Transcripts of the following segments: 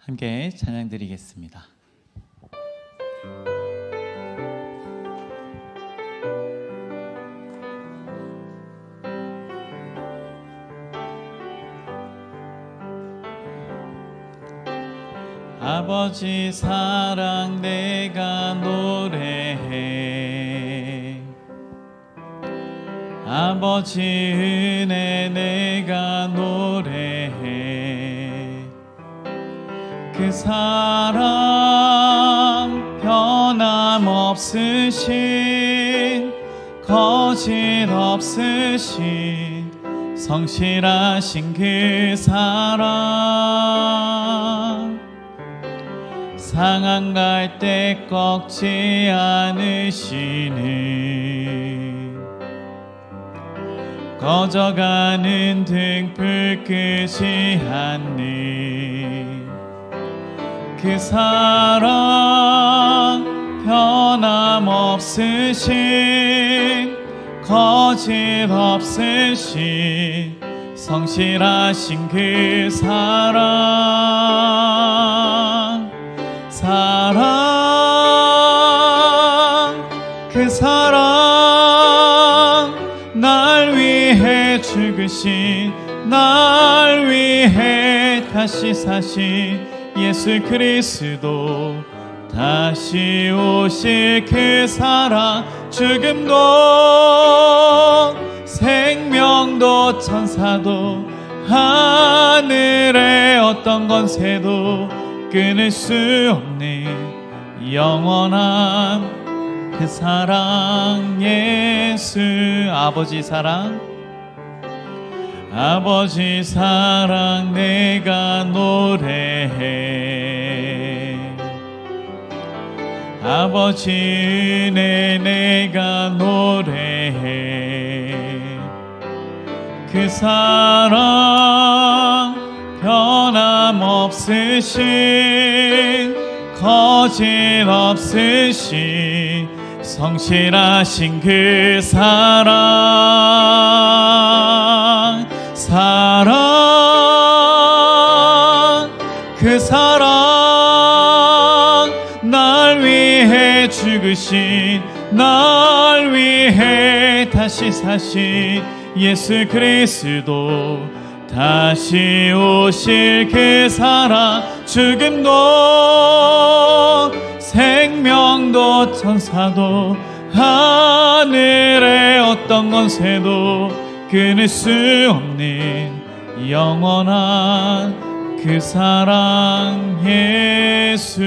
함께 찬양 드리겠습니다. 아버지 사랑 내가 노래해, 아버지 은혜 내가 노래해. 그 사랑 변함없으신, 거짓 없으신, 성실하신 그 사랑, 상한 갈 때 꺾지 않으시는, 꺼져가는 등불 끄지 않는 그 사랑, 변함없으신, 거짓 없으신, 성실하신 그 사랑, 그 사랑, 날 위해 죽으신, 날 위해 다시 사신 예수 그리스도, 다시 오실 그 사랑, 죽음도 생명도 천사도 하늘의 어떤 권세도 끊을 수 없는 영원한 그 사랑, 예수. 아버지 사랑, 아버지 사랑 내가 노래해, 아버지 은혜 내가 노래해. 그 사랑 변함없으신, 거짓 없으신, 성실하신 그 사랑, 그 사랑, 날 위해 죽으신, 날 위해 다시 사신 예수 그리스도, 다시 오실 그 사랑, 죽음도 생명도 천사도 하늘의 어떤 권세도 끊을 수 없는 영원한 그 사랑, 예수.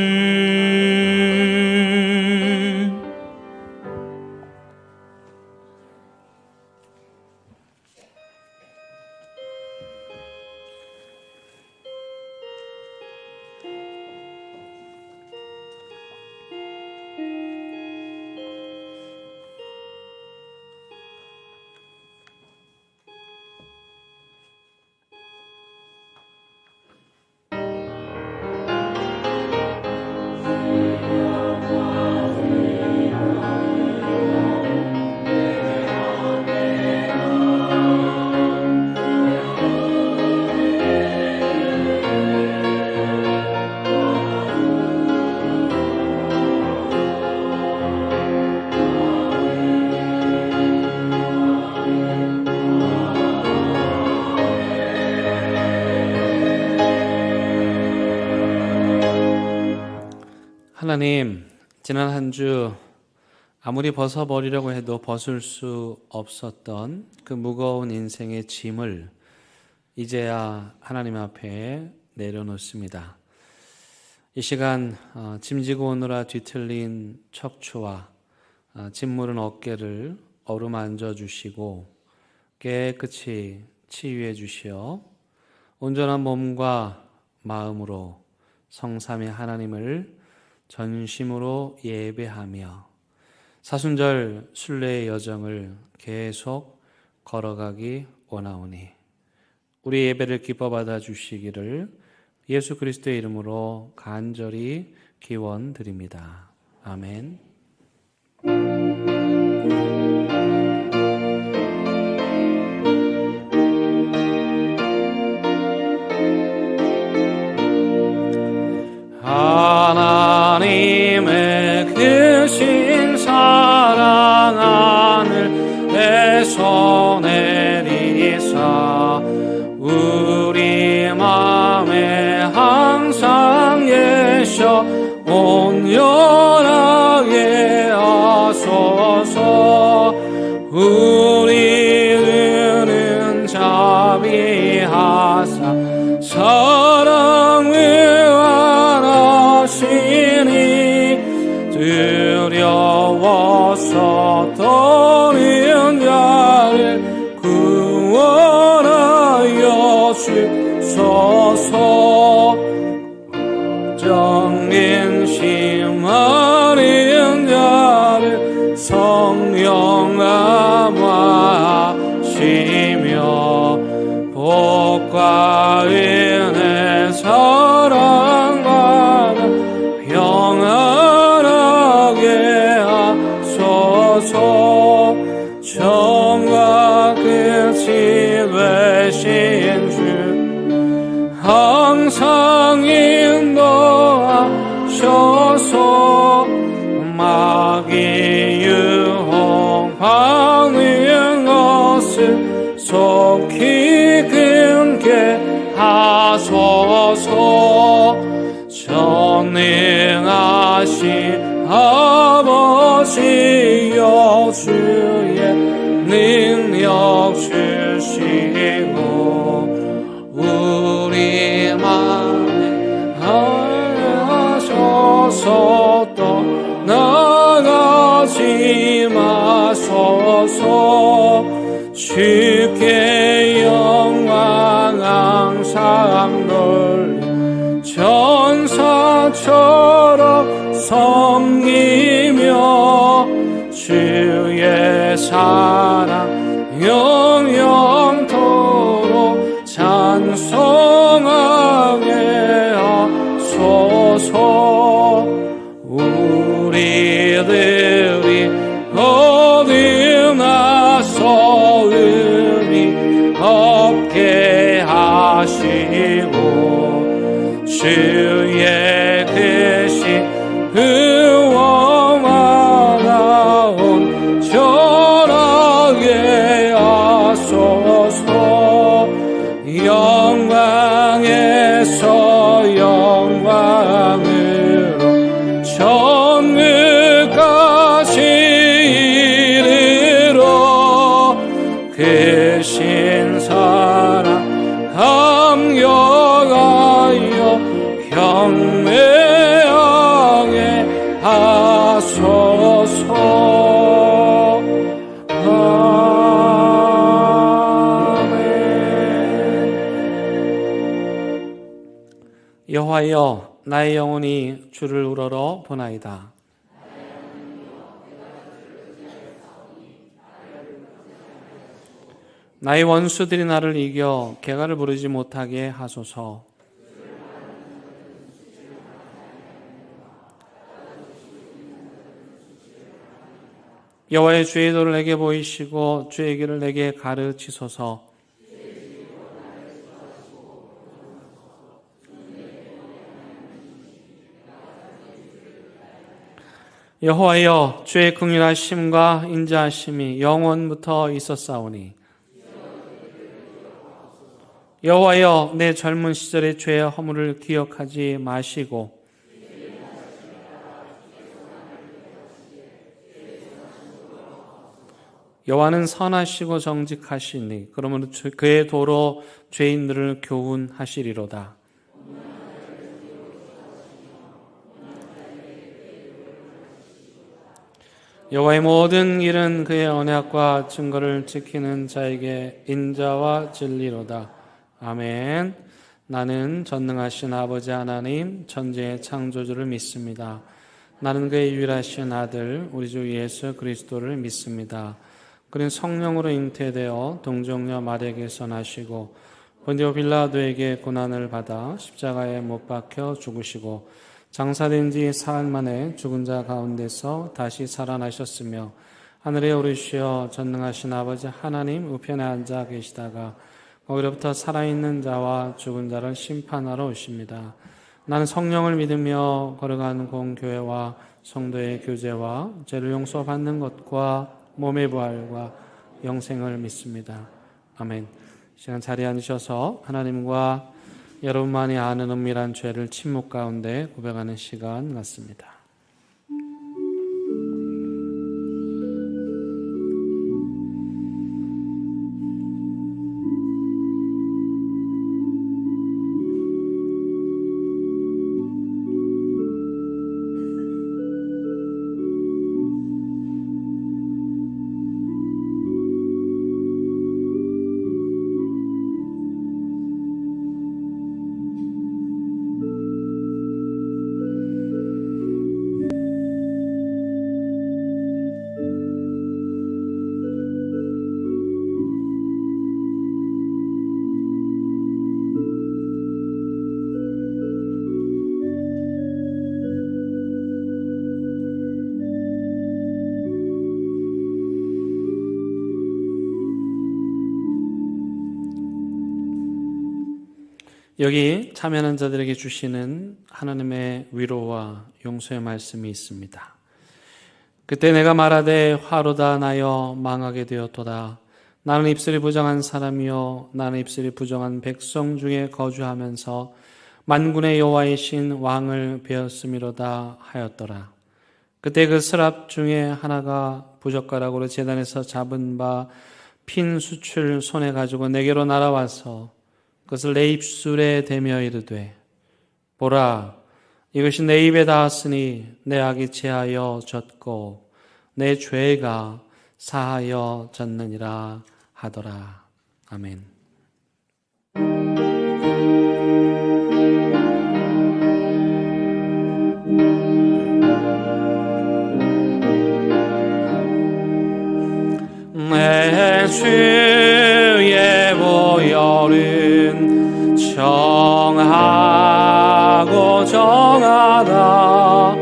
하나님, 지난 한 주 아무리 벗어버리려고 해도 벗을 수 없었던 그 무거운 인생의 짐을 이제야 하나님 앞에 내려놓습니다. 이 시간 짐지고 오느라 뒤틀린 척추와 짓무른 어깨를 어루만져 주시고 깨끗이 치유해 주시어 온전한 몸과 마음으로 성삼위 하나님을 전심으로 예배하며 사순절 순례의 여정을 계속 걸어가기 원하오니 우리 예배를 기뻐 받아 주시기를 예수 그리스도의 이름으로 간절히 기원드립니다. 아멘. 주셔 온전하게 하소서. 우리는 자비하사 사랑을 원하시니 두려워서 떠는 자를 구원하여 주소서. 정인 심하는 자를 성령 감화하시며 복과 은혜 사랑과 평안하게 하소서. 처음과 끝이 되신 주 항상 인도하셔서 마귀 유혹하는 것을 속히 끊게 하소서. 전능하신 아버지여 주의 능력 주시고 우리 맘에 하셔서 떠나가지 마소서. 주께 영광 항상 돌리 천사처럼 섬기며 주의 사랑 영영토록 찬송하게 하소서. 우리들이 어긋나서 의미 없게 하시고 주의 크신 의원마다 온전하게 하소서. 영광에서 영광으로 천국까지 이르러 크신 사랑 감격하여 경배하게 하소서. 아멘. 여호와여 나의 영혼이 주를 우러러 보나이다. 나의 원수들이 나를 이겨 개가를 부르지 못하게 하소서. 여호와의 주의 도를 내게 보이시고 주의 길을 내게 가르치소서. 여호와여 주의 긍휼하심과 인자하심이 영원부터 있었사오니 여호와여 내 젊은 시절의 죄의 허물을 기억하지 마시고 여호와는 선하시고 정직하시니 그러므로 그의 도로 죄인들을 교훈하시리로다. 여호와의 모든 길은 그의 언약과 증거를 지키는 자에게 인자와 진리로다. 아멘. 나는 전능하신 아버지 하나님 전지의 창조주를 믿습니다. 나는 그의 유일하신 아들 우리 주 예수 그리스도를 믿습니다. 그는 성령으로 잉태되어 동정녀 마리아에게서 나시고 본디오 빌라도에게 고난을 받아 십자가에 못 박혀 죽으시고 장사된 지 사흘 만에 죽은 자 가운데서 다시 살아나셨으며 하늘에 오르시어 전능하신 아버지 하나님 우편에 앉아 계시다가 거기로부터 살아있는 자와 죽은 자를 심판하러 오십니다. 나는 성령을 믿으며 거룩한 공교회와 성도의 교제와 죄를 용서받는 것과 몸의 부활과 영생을 믿습니다. 아멘. 시간 자리에 앉으셔서 하나님과 여러분만이 아는 은밀한 죄를 침묵 가운데 고백하는 시간 같습니다. 여기 참여하는 자들에게 주시는 하나님의 위로와 용서의 말씀이 있습니다. 그때 내가 말하되 화로다 나여 망하게 되었도다. 나는 입술이 부정한 사람이요 나는 입술이 부정한 백성 중에 거주하면서 만군의 여호와이신 왕을 배웠음이로다 하였더라. 그때 그 스랍 중에 하나가 부젓가락으로 제단에서 잡은 바 핀 숯을 손에 가지고 내게로 날아와서 그것을 내 입술에 대며 이르되 보라 이것이 내 입에 닿았으니 내 악이 제하여 졌고 내 죄가 사하여 졌느니라 하더라. 아멘. 내 주의 보혈은 정하고 정하다.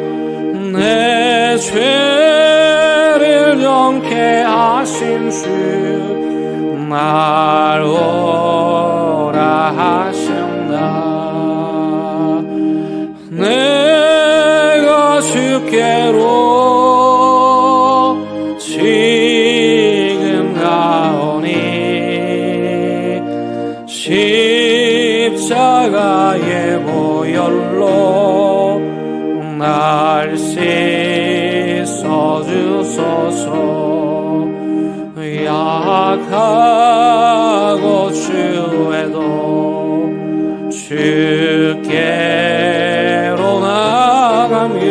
내 죄를 정케 하신 주 날 오라 하신다. 내가 주께로 지금 가오니 십자가의 보혈로 날 씻어주소서. 약하고 주에도 주께로 나가면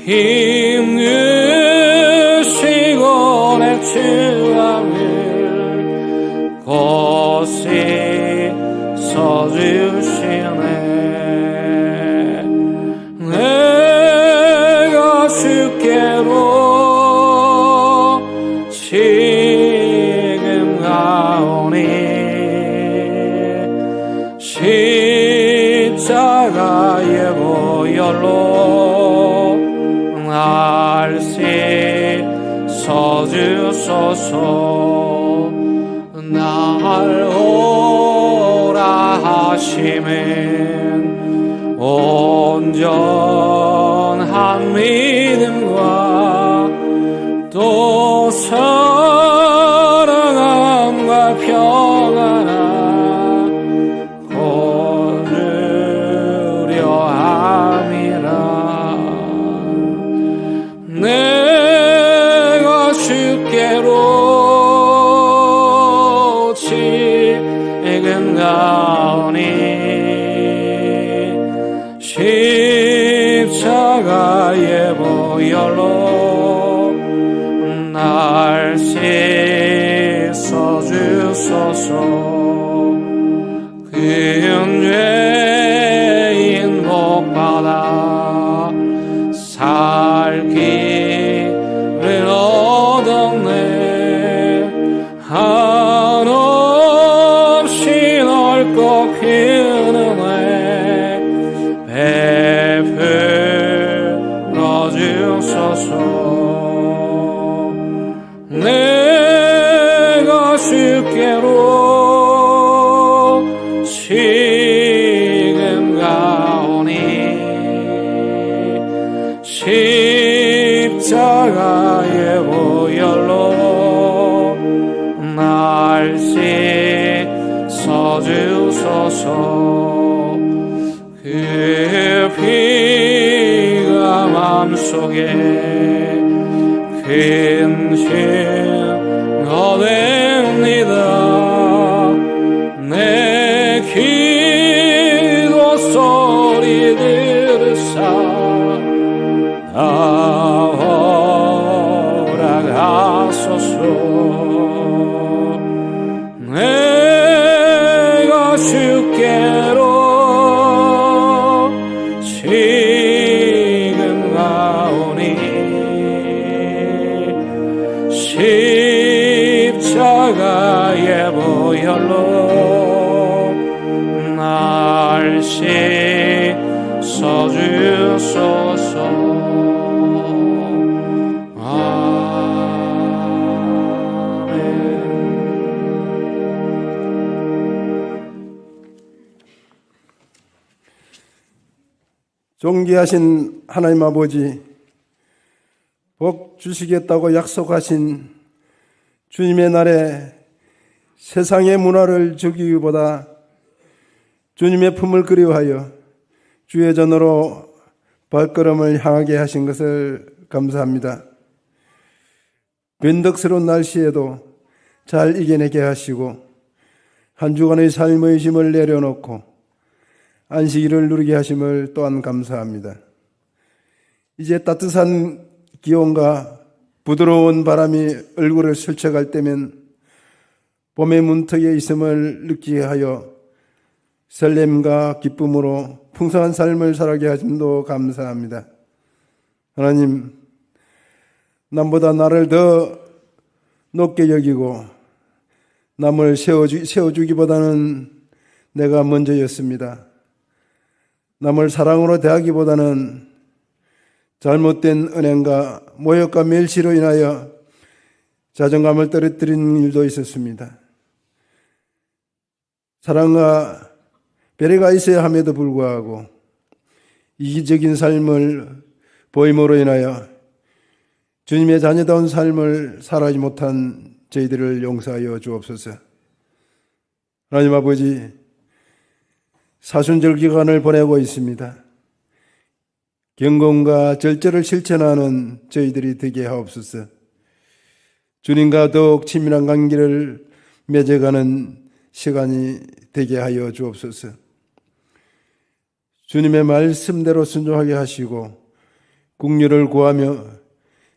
힘주시고 내 주함을 곧시 써주시네. 내가 주께로 지금 가오니 십자가의 보혈로 날 씻어주소서. 날 오라 하시면 온전한 믿음과 또 사랑함과 평안함 거두려 함이라. 내가 주께로 지금 가오니 십자가의 보혈로 날 씻어주소서. 큰 죄인 복받아 살 길을 얻었네. 한없이 넓고 큰 은혜 베풀어 주소서. 내가 주께로 주소서. 그 피가 마음속에 큰 힘 얻습니다. 내 기도 소리 들으사 나오라 가소서. 내가 주께로 지금 가오니 십자가의 보혈로 날 씻어주소서. 존귀하신 하나님 아버지, 복 주시겠다고 약속하신 주님의 날에 세상의 문화를 주기보다 주님의 품을 그리워하여 주의 전으로 발걸음을 향하게 하신 것을 감사합니다. 변덕스러운 날씨에도 잘 이겨내게 하시고 한 주간의 삶의 짐을 내려놓고 안식일을 누리게 하심을 또한 감사합니다. 이제 따뜻한 기온과 부드러운 바람이 얼굴을 스쳐갈 때면 봄의 문턱에 있음을 느끼게 하여 설렘과 기쁨으로 풍성한 삶을 살아게 하심도 감사합니다. 하나님, 남보다 나를 더 높게 여기고 남을 세워주기보다는 내가 먼저였습니다. 남을 사랑으로 대하기보다는 잘못된 은행과 모욕과 멸시로 인하여 자존감을 떨어뜨린 일도 있었습니다. 사랑과 배려가 있어야 함에도 불구하고 이기적인 삶을 보임으로 인하여 주님의 자녀다운 삶을 살아가지 못한 저희들을 용서하여 주옵소서. 하나님 아버지, 사순절 기간을 보내고 있습니다. 경건과 절제를 실천하는 저희들이 되게 하옵소서. 주님과 더욱 친밀한 관계를 맺어가는 시간이 되게 하여 주옵소서. 주님의 말씀대로 순종하게 하시고 국률을 구하며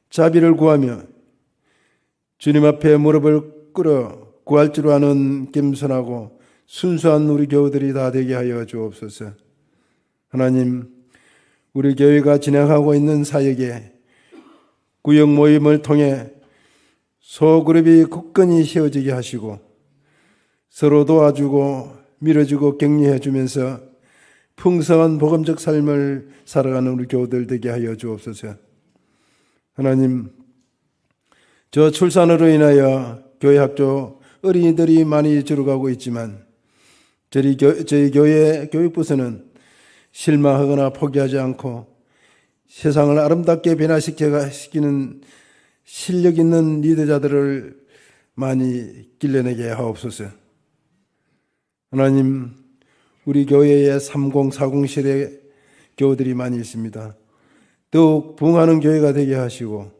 자비를 구하며 주님 앞에 무릎을 꿇어 구할 줄 아는 겸손하고 순수한 우리 교우들이 다 되게 하여 주옵소서. 하나님, 우리 교회가 진행하고 있는 사역에 구역 모임을 통해 소그룹이 굳건히 세워지게 하시고 서로 도와주고 밀어주고 격려해 주면서 풍성한 복음적 삶을 살아가는 우리 교우들 되게 하여 주옵소서. 하나님, 저 출산으로 인하여 교회 학교 어린이들이 많이 줄어가고 있지만 저희 교회 교육부서는 실망하거나 포기하지 않고 세상을 아름답게 변화시키는 실력 있는 리더자들을 많이 길러내게 하옵소서. 하나님, 우리 교회에 3040 세대 교우들이 많이 있습니다. 더욱 부흥하는 교회가 되게 하시고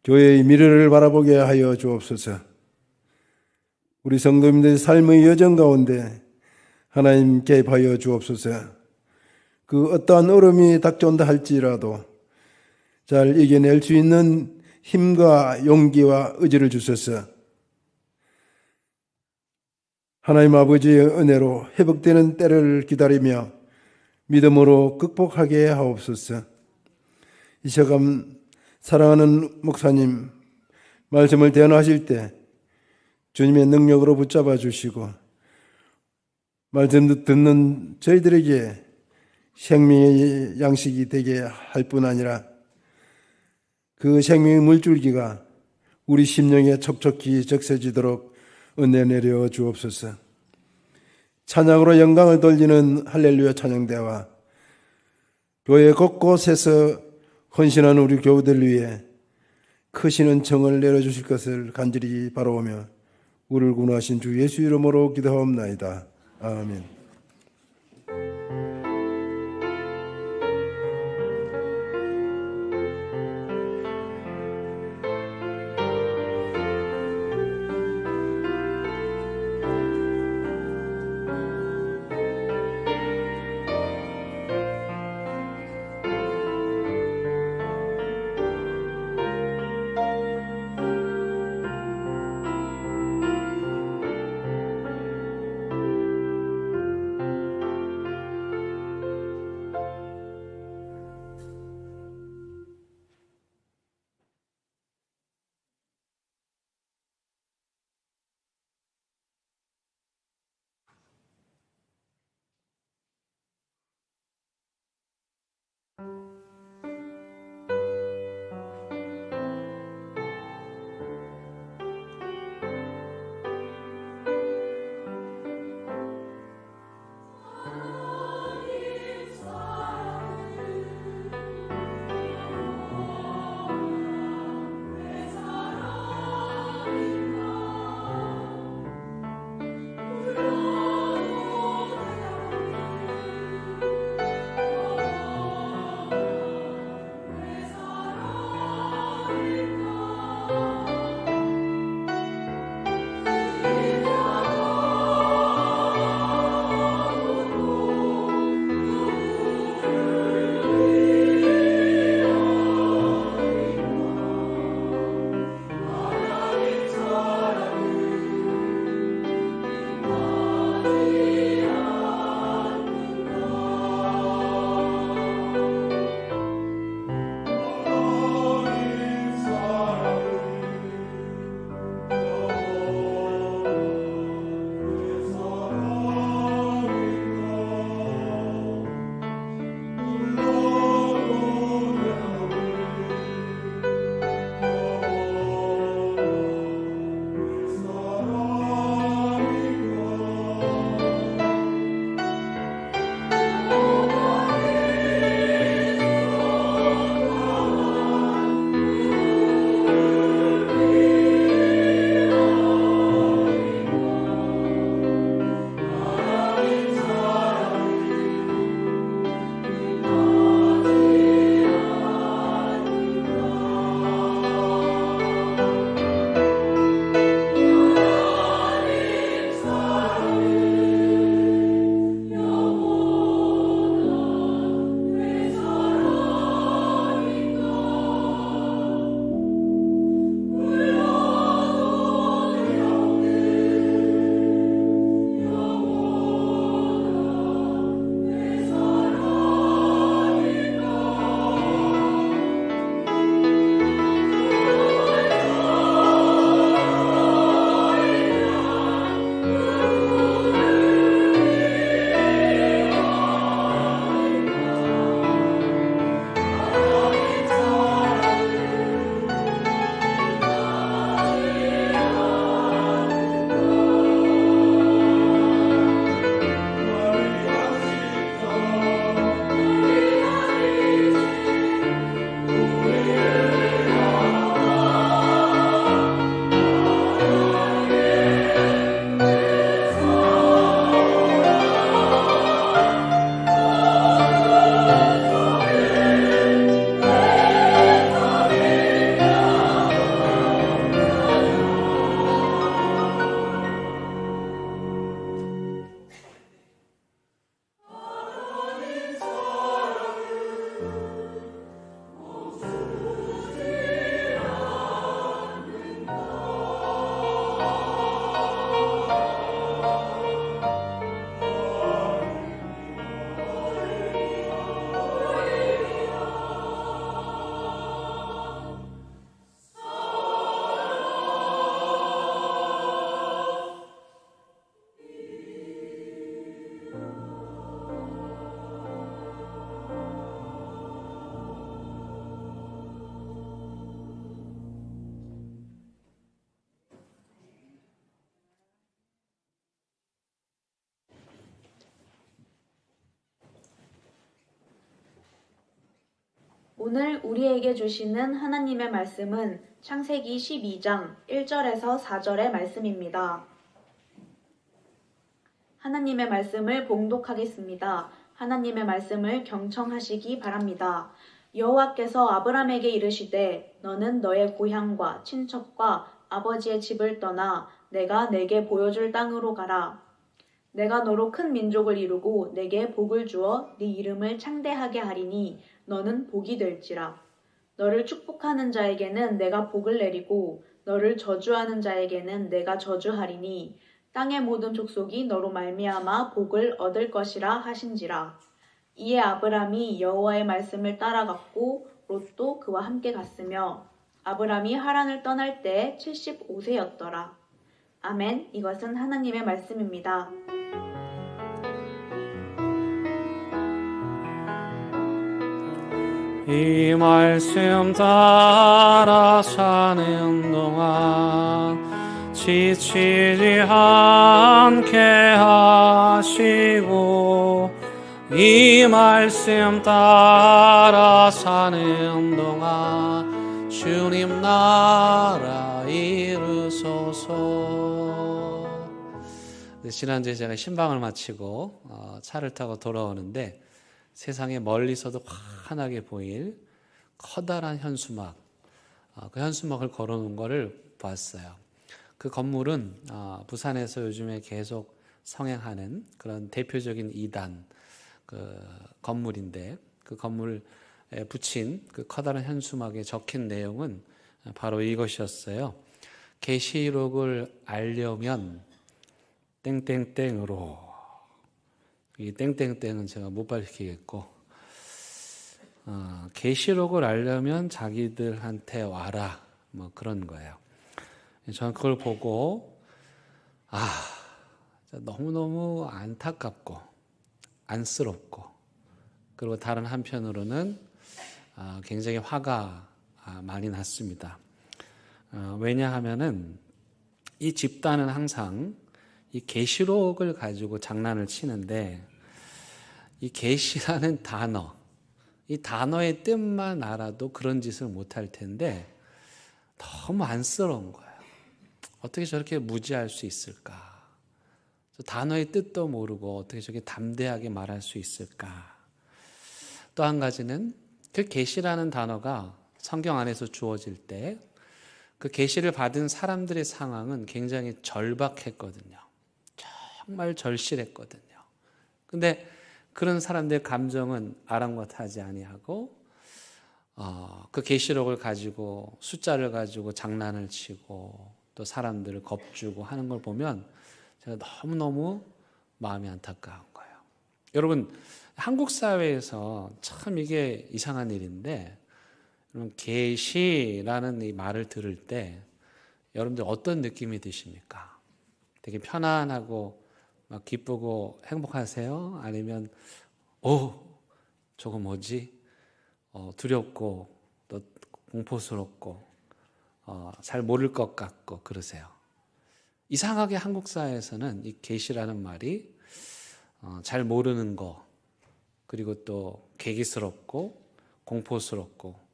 교회의 미래를 바라보게 하여 주옵소서. 우리 성도님들의 삶의 여정 가운데 하나님 개입하여 주옵소서. 그 어떠한 어려움이 닥쳐온다 할지라도 잘 이겨낼 수 있는 힘과 용기와 의지를 주셔서 하나님 아버지의 은혜로 회복되는 때를 기다리며 믿음으로 극복하게 하옵소서. 이 시간 사랑하는 목사님 말씀을 대언하실 때 주님의 능력으로 붙잡아 주시고 말씀 듣는 저희들에게 생명의 양식이 되게 할 뿐 아니라 그 생명의 물줄기가 우리 심령에 촉촉히 적셔지도록 은혜 내려 주옵소서. 찬양으로 영광을 돌리는 할렐루야 찬양대와 교회 곳곳에서 헌신하는 우리 교우들 위해 크신 은총을 내려주실 것을 간절히 바라오며 우리를 구원하신 주 예수 이름으로 기도하옵나이다. 아멘. 오늘 우리에게 주시는 하나님의 말씀은 창세기 12장 1절에서 4절의 말씀입니다. 하나님의 말씀을 봉독하겠습니다. 하나님의 말씀을 경청하시기 바랍니다. 여호와께서 아브람에게 이르시되 너는 너의 고향과 친척과 아버지의 집을 떠나 내가 내게 보여줄 땅으로 가라. 내가 너로 큰 민족을 이루고 내게 복을 주어 네 이름을 창대하게 하리니 너는 복이 될지라. 너를 축복하는 자에게는 내가 복을 내리고 너를 저주하는 자에게는 내가 저주하리니 땅의 모든 족속이 너로 말미암아 복을 얻을 것이라 하신지라. 이에 아브람이 여호와의 말씀을 따라갔고 롯도 그와 함께 갔으며 아브람이 하란을 떠날 때 75세였더라. 아멘. 이것은 하나님의 말씀입니다. 이 말씀 따라 사는 동안 지치지 않게 하시고 이 말씀 따라 사는 동안 주님 나라 이루소서. 지난주에 제가 신방을 마치고 차를 타고 돌아오는데 세상에 멀리서도 환하게 보일 커다란 현수막, 그 현수막을 걸어놓은 거를 봤어요. 그 건물은 부산에서 요즘에 계속 성행하는 그런 대표적인 이단 그 건물인데 그 건물에 붙인 그 커다란 현수막에 적힌 내용은 바로 이것이었어요. 계시록을 알려면 땡땡땡으로. 이 땡땡땡은 제가 못 밝히겠고 계시록을 알려면 자기들한테 와라 뭐 그런 거예요. 저는 그걸 보고 너무너무 안타깝고 안쓰럽고 그리고 다른 한편으로는 굉장히 화가 많이 났습니다. 왜냐하면은 이 집단은 항상 이 계시록을 가지고 장난을 치는데 이 계시라는 단어, 이 단어의 뜻만 알아도 그런 짓을 못할 텐데 너무 안쓰러운 거예요. 어떻게 저렇게 무지할 수 있을까? 단어의 뜻도 모르고 어떻게 저렇게 담대하게 말할 수 있을까? 또 한 가지는 그 계시라는 단어가 성경 안에서 주어질 때 그 계시를 받은 사람들의 상황은 굉장히 절박했거든요. 정말 절실했거든요. 근데 그런 사람들의 감정은 아랑곳하지 아니하고 그 계시록을 가지고 숫자를 가지고 장난을 치고 또 사람들을 겁주고 하는 걸 보면 제가 너무너무 마음이 안타까운 거예요. 여러분 한국 사회에서 참 이게 이상한 일인데 여러분 계시라는 이 말을 들을 때 여러분들 어떤 느낌이 드십니까? 되게 편안하고 막 기쁘고 행복하세요? 아니면 저거 뭐지? 두렵고 또 공포스럽고 잘 모를 것 같고 그러세요. 이상하게 한국 사회에서는 이 계시라는 말이 잘 모르는 거 그리고 또 괴기스럽고 공포스럽고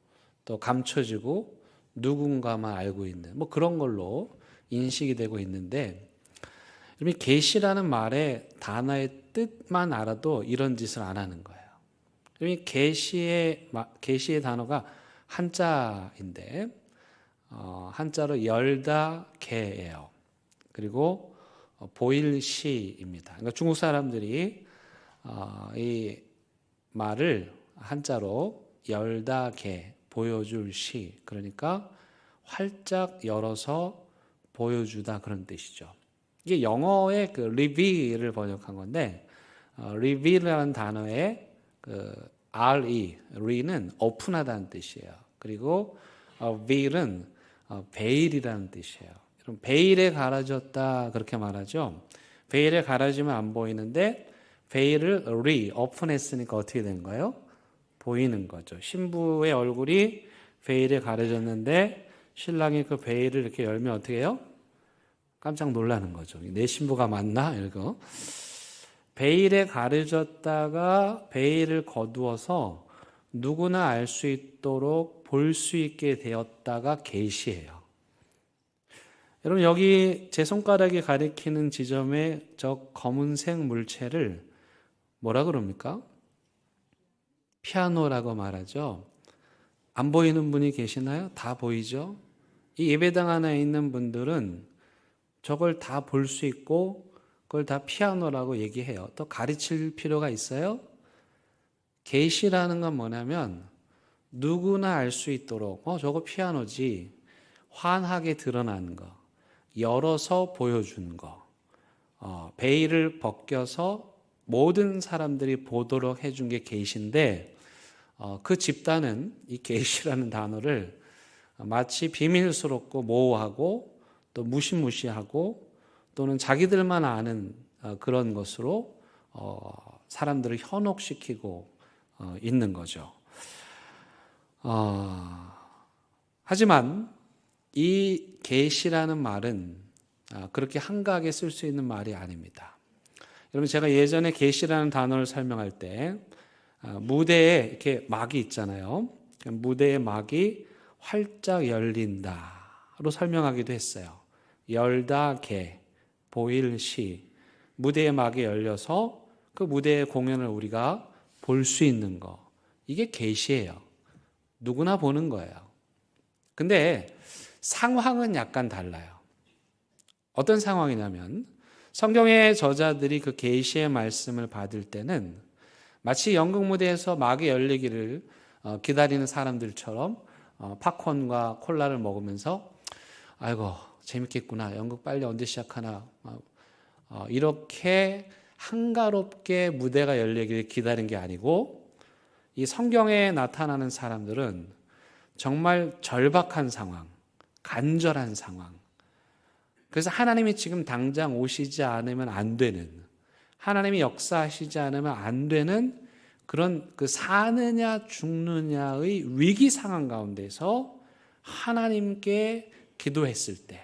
또 감춰지고 누군가만 알고 있는 뭐 그런 걸로 인식이 되고 있는데 여러분 계시라는 말의 단어의 뜻만 알아도 이런 짓을 안 하는 거예요. 여러분 계시의 단어가 한자인데 한자로 열다 개예요. 그리고 보일 시입니다. 그러니까 중국 사람들이 이 말을 한자로 열다 개 보여줄 시 그러니까 활짝 열어서 보여주다 그런 뜻이죠. 이게 영어의 그 reveal을 번역한 건데 reveal이라는 단어의 그 re는 오픈하다는 뜻이에요. 그리고 veil은 베일이라는 뜻이에요. 그럼 베일에 가려졌다 그렇게 말하죠. 베일에 가려지면 안 보이는데 베일을 오픈했으니까 어떻게 된 거예요? 보이는 거죠. 신부의 얼굴이 베일에 가려졌는데 신랑이 그 베일을 이렇게 열면 어떻게 해요? 깜짝 놀라는 거죠. 내 신부가 맞나? 이거. 베일에 가려졌다가 베일을 거두어서 누구나 알 수 있도록 볼 수 있게 되었다가 계시예요. 여러분, 여기 제 손가락이 가리키는 지점에 저 검은색 물체를 뭐라 그럽니까? 피아노라고 말하죠. 안 보이는 분이 계시나요? 다 보이죠? 이 예배당 안에 있는 분들은 저걸 다 볼 수 있고 그걸 다 피아노라고 얘기해요. 또 가르칠 필요가 있어요? 계시라는 건 뭐냐면 누구나 알 수 있도록 저거 피아노지, 환하게 드러나는 거, 열어서 보여준 거, 베일을 벗겨서 모든 사람들이 보도록 해준 게 계시인데, 그 집단은 이 계시라는 단어를 마치 비밀스럽고 모호하고 또 무시무시하고 또는 자기들만 아는 그런 것으로 사람들을 현혹시키고 있는 거죠. 하지만 이 계시라는 말은 그렇게 한가하게 쓸 수 있는 말이 아닙니다. 여러분, 제가 예전에 계시라는 단어를 설명할 때 무대에 이렇게 막이 있잖아요. 무대의 막이 활짝 열린다로 설명하기도 했어요. 열다 개, 보일 시, 무대의 막이 열려서 그 무대의 공연을 우리가 볼 수 있는 거, 이게 계시예요. 누구나 보는 거예요. 근데 상황은 약간 달라요. 어떤 상황이냐면 성경의 저자들이 그 계시의 말씀을 받을 때는 마치 연극 무대에서 막이 열리기를 기다리는 사람들처럼 팝콘과 콜라를 먹으면서 아이고 재밌겠구나, 연극 빨리 언제 시작하나, 이렇게 한가롭게 무대가 열리기를 기다린 게 아니고, 이 성경에 나타나는 사람들은 정말 절박한 상황, 간절한 상황, 그래서 하나님이 지금 당장 오시지 않으면 안 되는, 하나님이 역사하시지 않으면 안 되는 그런 그 사느냐 죽느냐의 위기 상황 가운데서 하나님께 기도했을 때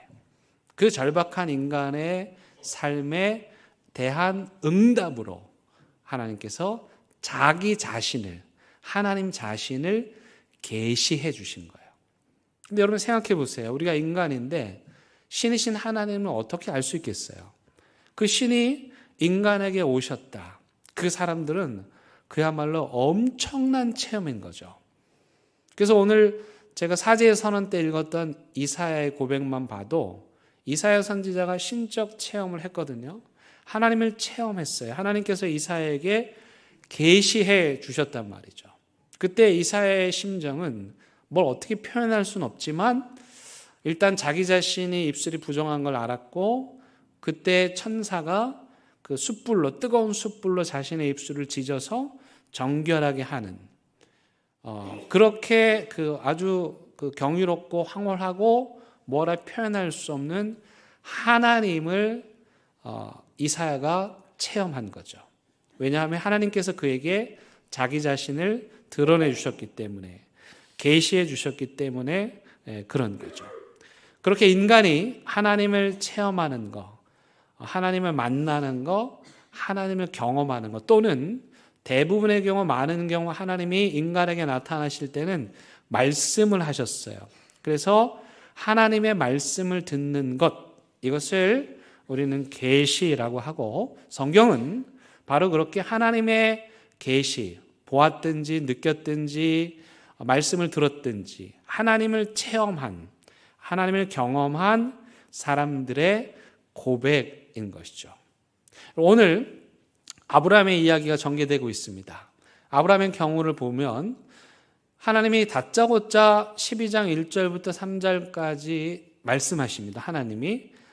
그 절박한 인간의 삶에 대한 응답으로 하나님께서 자기 자신을, 하나님 자신을 계시해 주신 거예요. 근데 여러분 생각해 보세요. 우리가 인간인데 신이신 하나님은 어떻게 알 수 있겠어요? 그 신이 인간에게 오셨다. 그 사람들은 그야말로 엄청난 체험인 거죠. 그래서 오늘 제가 사제의 선언 때 읽었던 이사야의 고백만 봐도 이사야 선지자가 신적 체험을 했거든요. 하나님을 체험했어요. 하나님께서 이사야에게 계시해 주셨단 말이죠. 그때 이사야의 심정은 뭘 어떻게 표현할 수는 없지만 일단 자기 자신이 입술이 부정한 걸 알았고, 그때 천사가 그 숯불로, 뜨거운 숯불로 자신의 입술을 지져서 정결하게 하는, 그렇게 그 아주 그 경이롭고 황홀하고 뭐라 표현할 수 없는 하나님을 이사야가 체험한 거죠. 왜냐하면 하나님께서 그에게 자기 자신을 드러내 주셨기 때문에, 계시해 주셨기 때문에 그런 거죠. 그렇게 인간이 하나님을 체험하는 거, 하나님을 만나는 거, 하나님을 경험하는 거, 또는 대부분의 경우, 많은 경우 하나님이 인간에게 나타나실 때는 말씀을 하셨어요. 그래서 하나님의 말씀을 듣는 것, 이것을 우리는 계시라고 하고, 성경은 바로 그렇게 하나님의 계시, 보았든지 느꼈든지 말씀을 들었든지 하나님을 체험한, 하나님을 경험한 사람들의 고백인 것이죠. 오늘 아브라함의 이야기가 전개되고 있습니다. 아브라함의 경우를 보면 하나님이 다짜고짜 12장 1절부터 3절까지 말씀하십니다.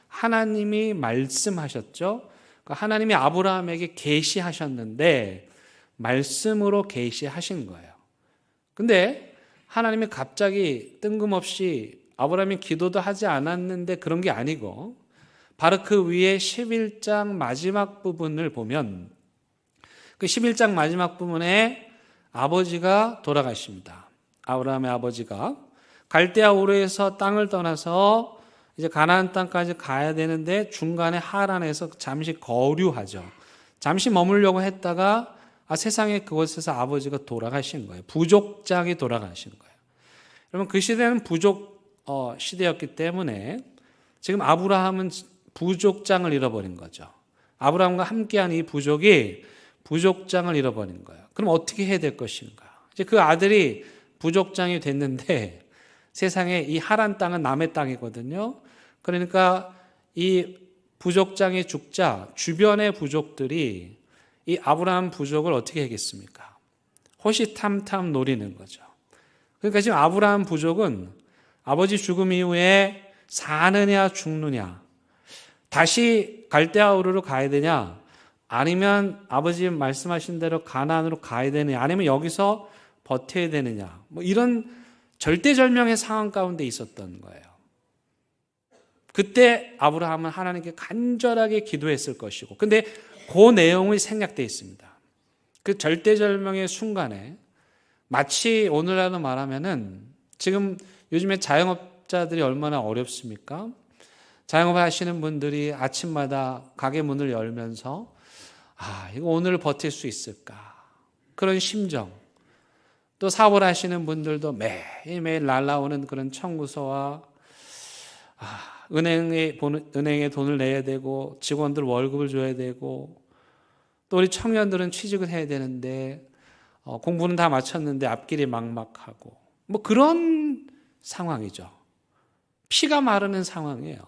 하나님이 말씀하셨죠. 하나님이 아브라함에게 계시하셨는데 말씀으로 계시하신 거예요. 근데 하나님이 갑자기 뜬금없이, 아브라함이 기도도 하지 않았는데 그런 게 아니고, 바로 그 위에 11장 마지막 부분을 보면 그 11장 마지막 부분에 아버지가 돌아가십니다. 아브라함의 아버지가 갈대아 우르에서 땅을 떠나서 이제 가나안 땅까지 가야 되는데 중간에 하란에서 잠시 거류하죠. 잠시 머물려고 했다가 세상에 그곳에서 아버지가 돌아가신 거예요. 부족장이 돌아가신 거예요. 여러분, 그 시대는 부족 시대였기 때문에 지금 아브라함은 부족장을 잃어버린 거죠. 아브라함과 함께한 이 부족이 부족장을 잃어버린 거예요. 그럼 어떻게 해야 될 것인가? 이제 그 아들이 부족장이 됐는데 세상에 이 하란 땅은 남의 땅이거든요. 그러니까 이 부족장이 죽자 주변의 부족들이 이 아브라함 부족을 어떻게 하겠습니까? 호시탐탐 노리는 거죠. 그러니까 지금 아브라함 부족은 아버지 죽음 이후에 사느냐 죽느냐, 다시 갈대아 우르로 가야 되냐, 아니면 아버지 말씀하신 대로 가나안으로 가야 되느냐, 아니면 여기서 버텨야 되느냐, 뭐 이런 절대절명의 상황 가운데 있었던 거예요. 그때 아브라함은 하나님께 간절하게 기도했을 것이고, 근데 그 내용이 생략되어 있습니다. 그 절대절명의 순간에 마치 오늘날로 말하면은 지금 요즘에 자영업자들이 얼마나 어렵습니까? 자영업을 하시는 분들이 아침마다 가게 문을 열면서 이거 오늘 버틸 수 있을까? 그런 심정. 또 사업을 하시는 분들도 매일매일 날라오는 그런 청구서와 은행에 돈을 내야 되고 직원들 월급을 줘야 되고 또 우리 청년들은 취직을 해야 되는데 공부는 다 마쳤는데 앞길이 막막하고 뭐 그런 상황이죠. 피가 마르는 상황이에요.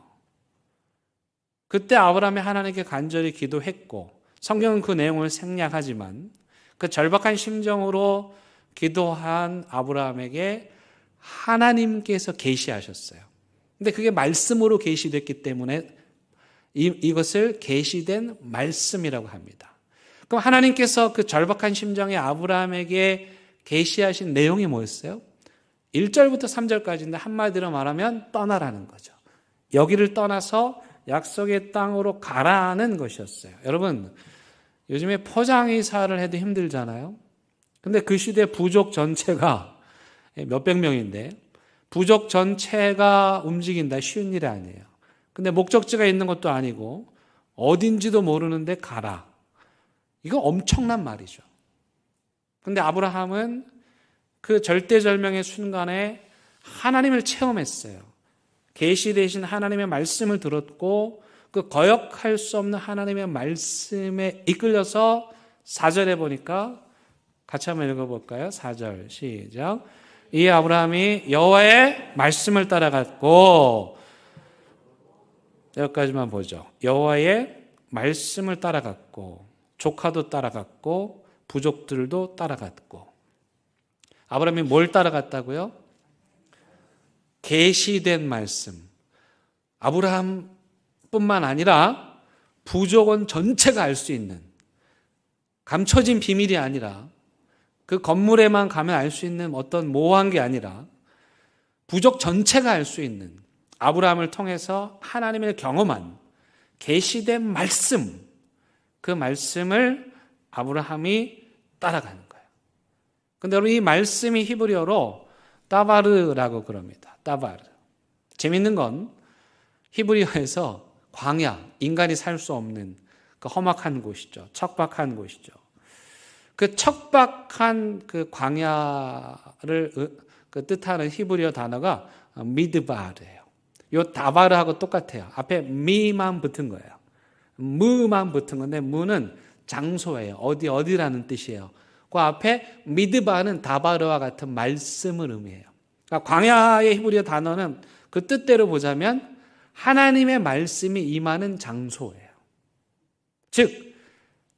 그때 아브라함이 하나님께 간절히 기도했고 성경은 그 내용을 생략하지만 그 절박한 심정으로 기도한 아브라함에게 하나님께서 계시하셨어요. 근데 그게 말씀으로 계시됐기 때문에 이것을 계시된 말씀이라고 합니다. 그럼 하나님께서 그 절박한 심정의 아브라함에게 계시하신 내용이 뭐였어요? 1절부터 3절까지인데 한마디로 말하면 떠나라는 거죠. 여기를 떠나서 약속의 땅으로 가라는 것이었어요. 여러분, 요즘에 포장이사를 해도 힘들잖아요. 근데 그 시대 부족 전체가 몇백 명인데 부족 전체가 움직인다 쉬운 일이 아니에요. 근데 목적지가 있는 것도 아니고 어딘지도 모르는데 가라. 이거 엄청난 말이죠. 근데 아브라함은 그 절대절명의 순간에 하나님을 체험했어요. 계시되신 하나님의 말씀을 들었고 그 거역할 수 없는 하나님의 말씀에 이끌려서 4절에 보니까 같이 한번 읽어볼까요? 4절 시작. 이 아브라함이 여호와의 말씀을 따라갔고, 여기까지만 보죠. 여호와의 말씀을 따라갔고 조카도 따라갔고 부족들도 따라갔고. 아브라함이 뭘 따라갔다고요? 계시된 말씀. 아브라함뿐만 아니라 부족원 전체가 알 수 있는, 감춰진 비밀이 아니라 그 건물에만 가면 알 수 있는 어떤 모호한 게 아니라 부족 전체가 알 수 있는, 아브라함을 통해서 하나님을 경험한 계시된 말씀, 그 말씀을 아브라함이 따라가는 거예요. 그런데 여러분, 이 말씀이 히브리어로 따바르라고 그럽니다. 따바르. 재밌는 건 히브리어에서 광야, 인간이 살 수 없는 그 험악한 곳이죠. 척박한 곳이죠. 그 척박한 그 광야를 그 뜻하는 히브리어 단어가 미드바르예요. 요 다바르하고 똑같아요. 앞에 미만 붙은 거예요. 무만 붙은 건데 무는 장소예요. 어디라는 뜻이에요. 그 앞에 미드바는 다바르와 같은 말씀을 의미해요. 그러니까 광야의 히브리어 단어는 그 뜻대로 보자면 하나님의 말씀이 임하는 장소예요. 즉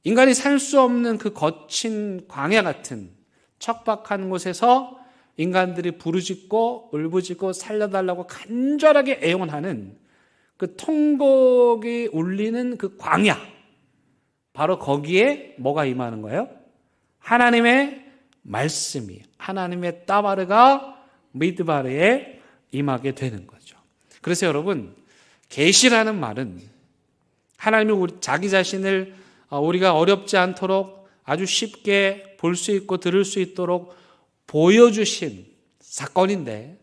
인간이 살 수 없는 그 거친 광야 같은 척박한 곳에서 인간들이 부르짖고 울부짖고 살려달라고 간절하게 애원하는 그 통곡이 울리는 그 광야, 바로 거기에 뭐가 임하는 거예요? 하나님의 말씀이, 하나님의 따바르가 미드바르에 임하게 되는 거죠. 그래서 여러분, 계시라는 말은 하나님이 자기 자신을 우리가 어렵지 않도록 아주 쉽게 볼 수 있고 들을 수 있도록 보여주신 사건인데,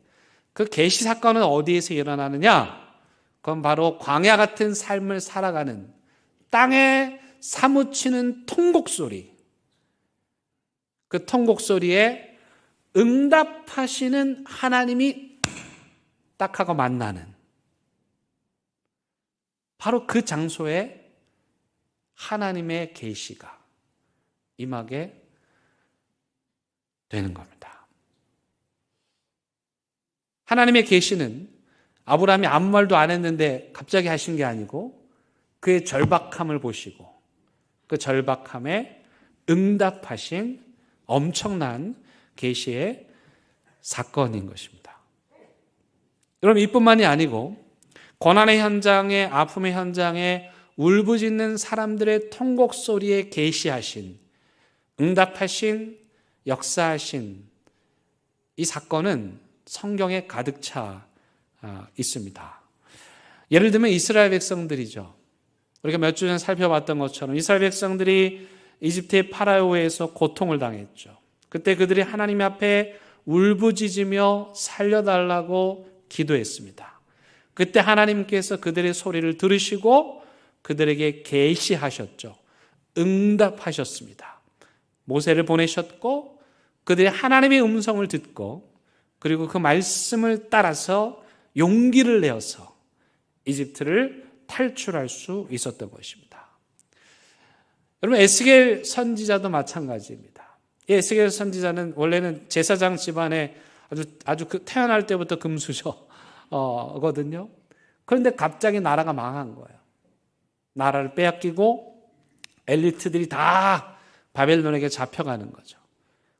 그 계시 사건은 어디에서 일어나느냐? 그건 바로 광야 같은 삶을 살아가는 땅에 사무치는 통곡 소리, 그 통곡 소리에 응답하시는 하나님이 딱 하고 만나는, 바로 그 장소에 하나님의 계시가 임하게 되는 겁니다. 하나님의 계시는 아브라함이 아무 말도 안 했는데 갑자기 하신 게 아니고 그의 절박함을 보시고 그 절박함에 응답하신 엄청난 계시의 사건인 것입니다. 여러분, 이뿐만이 아니고 고난의 현장에, 아픔의 현장에 울부짖는 사람들의 통곡 소리에 계시하신, 응답하신, 역사하신 이 사건은 성경에 가득 차 있습니다. 예를 들면 이스라엘 백성들이죠. 우리가 몇 주 전에 살펴봤던 것처럼 이스라엘 백성들이 이집트의 파라오에서 고통을 당했죠. 그때 그들이 하나님 앞에 울부짖으며 살려달라고 기도했습니다. 그때 하나님께서 그들의 소리를 들으시고 그들에게 계시하셨죠. 응답하셨습니다. 모세를 보내셨고 그들이 하나님의 음성을 듣고 그리고 그 말씀을 따라서 용기를 내어서 이집트를 탈출할 수 있었던 것입니다. 여러분, 에스겔 선지자도 마찬가지입니다. 이 에스겔 선지자는 원래는 제사장 집안에 아주 태어날 때부터 금수저거든요. 그런데 갑자기 나라가 망한 거예요. 나라를 빼앗기고 엘리트들이 다 바벨론에게 잡혀가는 거죠.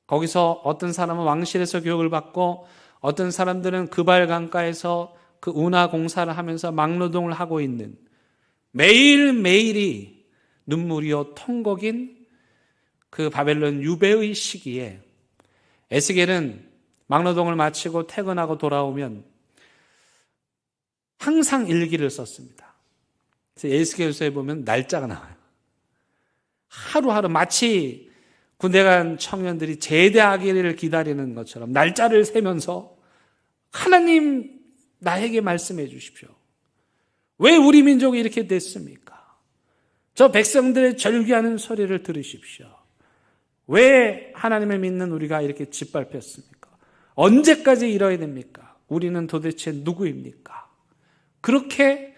거기서 어떤 사람은 왕실에서 교육을 받고 어떤 사람들은 그발 강가에서 그 운하 공사를 하면서 막노동을 하고 있는, 매일매일이 눈물이요 통곡인 그 바벨론 유배의 시기에 에스겔은 막노동을 마치고 퇴근하고 돌아오면 항상 일기를 썼습니다. 그래서 에스겔서에 보면 날짜가 나와요. 하루하루 마치 군대 간 청년들이 제대하기를 기다리는 것처럼 날짜를 세면서 하나님, 나에게 말씀해 주십시오. 왜 우리 민족이 이렇게 됐습니까? 저 백성들의 절규하는 소리를 들으십시오. 왜 하나님을 믿는 우리가 이렇게 짓밟혔습니까? 언제까지 이러야 됩니까? 우리는 도대체 누구입니까? 그렇게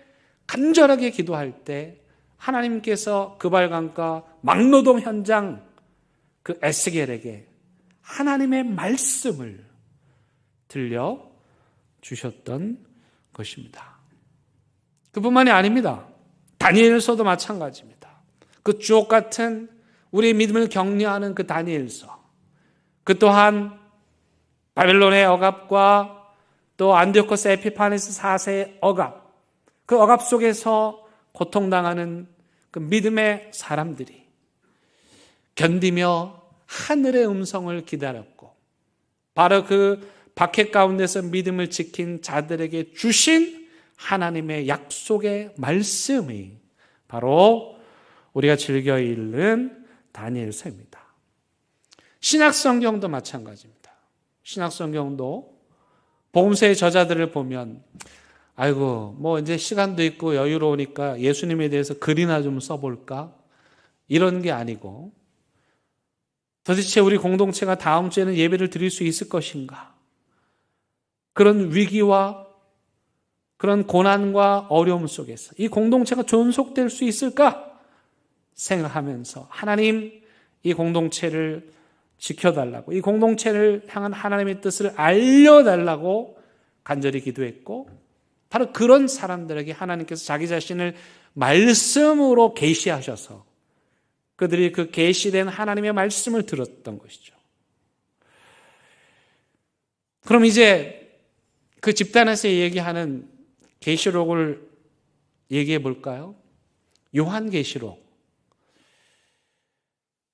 간절하게 기도할 때 하나님께서 그발강가 막노동 현장 그 에스겔에게 하나님의 말씀을 들려주셨던 것입니다. 그뿐만이 아닙니다. 다니엘서도 마찬가지입니다. 그 주옥 같은 우리의 믿음을 격려하는 그 다니엘서, 그 또한 바벨론의 억압과 또 안디오코스 에피파네스 4세의 억압, 그 억압 속에서 고통당하는 그 믿음의 사람들이 견디며 하늘의 음성을 기다렸고 바로 그 박해 가운데서 믿음을 지킨 자들에게 주신 하나님의 약속의 말씀이 바로 우리가 즐겨 읽는 다니엘서입니다. 신약성경도 마찬가지입니다. 신약성경도 복음서의 저자들을 보면 아이고 뭐 이제 시간도 있고 여유로우니까 예수님에 대해서 글이나 좀 써볼까? 이런 게 아니고 도대체 우리 공동체가 다음 주에는 예배를 드릴 수 있을 것인가? 그런 위기와 그런 고난과 어려움 속에서 이 공동체가 존속될 수 있을까? 생각하면서 하나님, 이 공동체를 지켜달라고, 이 공동체를 향한 하나님의 뜻을 알려달라고 간절히 기도했고 바로 그런 사람들에게 하나님께서 자기 자신을 말씀으로 계시하셔서 그들이 그 계시된 하나님의 말씀을 들었던 것이죠. 그럼 이제 그 집단에서 얘기하는 계시록을 얘기해 볼까요? 요한계시록.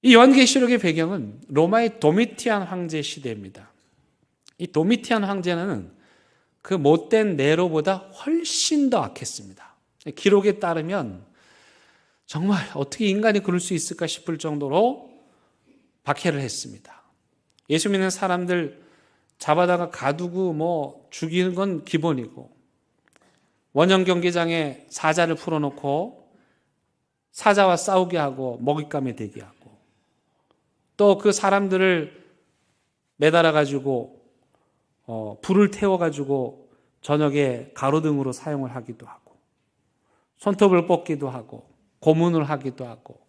이 요한계시록의 배경은 로마의 도미티안 황제 시대입니다. 이 도미티안 황제는 그 못된 네로보다 훨씬 더 악했습니다. 기록에 따르면 정말 어떻게 인간이 그럴 수 있을까 싶을 정도로 박해를 했습니다. 예수 믿는 사람들 잡아다가 가두고 뭐 죽이는 건 기본이고 원형 경기장에 사자를 풀어놓고 사자와 싸우게 하고 먹잇감에 대게 하고 또 그 사람들을 매달아 가지고 불을 태워 가지고 저녁에 가로등으로 사용을 하기도 하고, 손톱을 뽑기도 하고, 고문을 하기도 하고,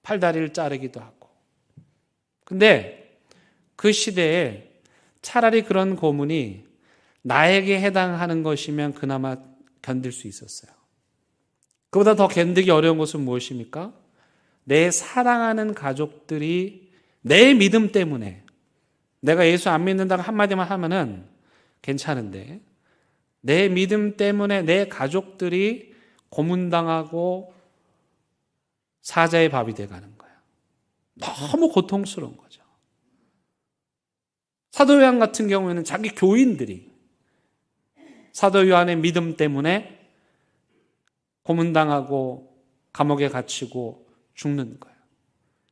팔다리를 자르기도 하고. 근데 그 시대에 차라리 그런 고문이 나에게 해당하는 것이면 그나마 견딜 수 있었어요. 그보다 더 견디기 어려운 것은 무엇입니까? 내 사랑하는 가족들이 내 믿음 때문에, 내가 예수 안 믿는다고 한마디만 하면은 괜찮은데, 내 믿음 때문에 내 가족들이 고문당하고 사자의 밥이 돼가는 거예요. 너무 고통스러운 거죠. 사도 요한 같은 경우에는 자기 교인들이 사도 요한의 믿음 때문에 고문당하고 감옥에 갇히고 죽는 거예요.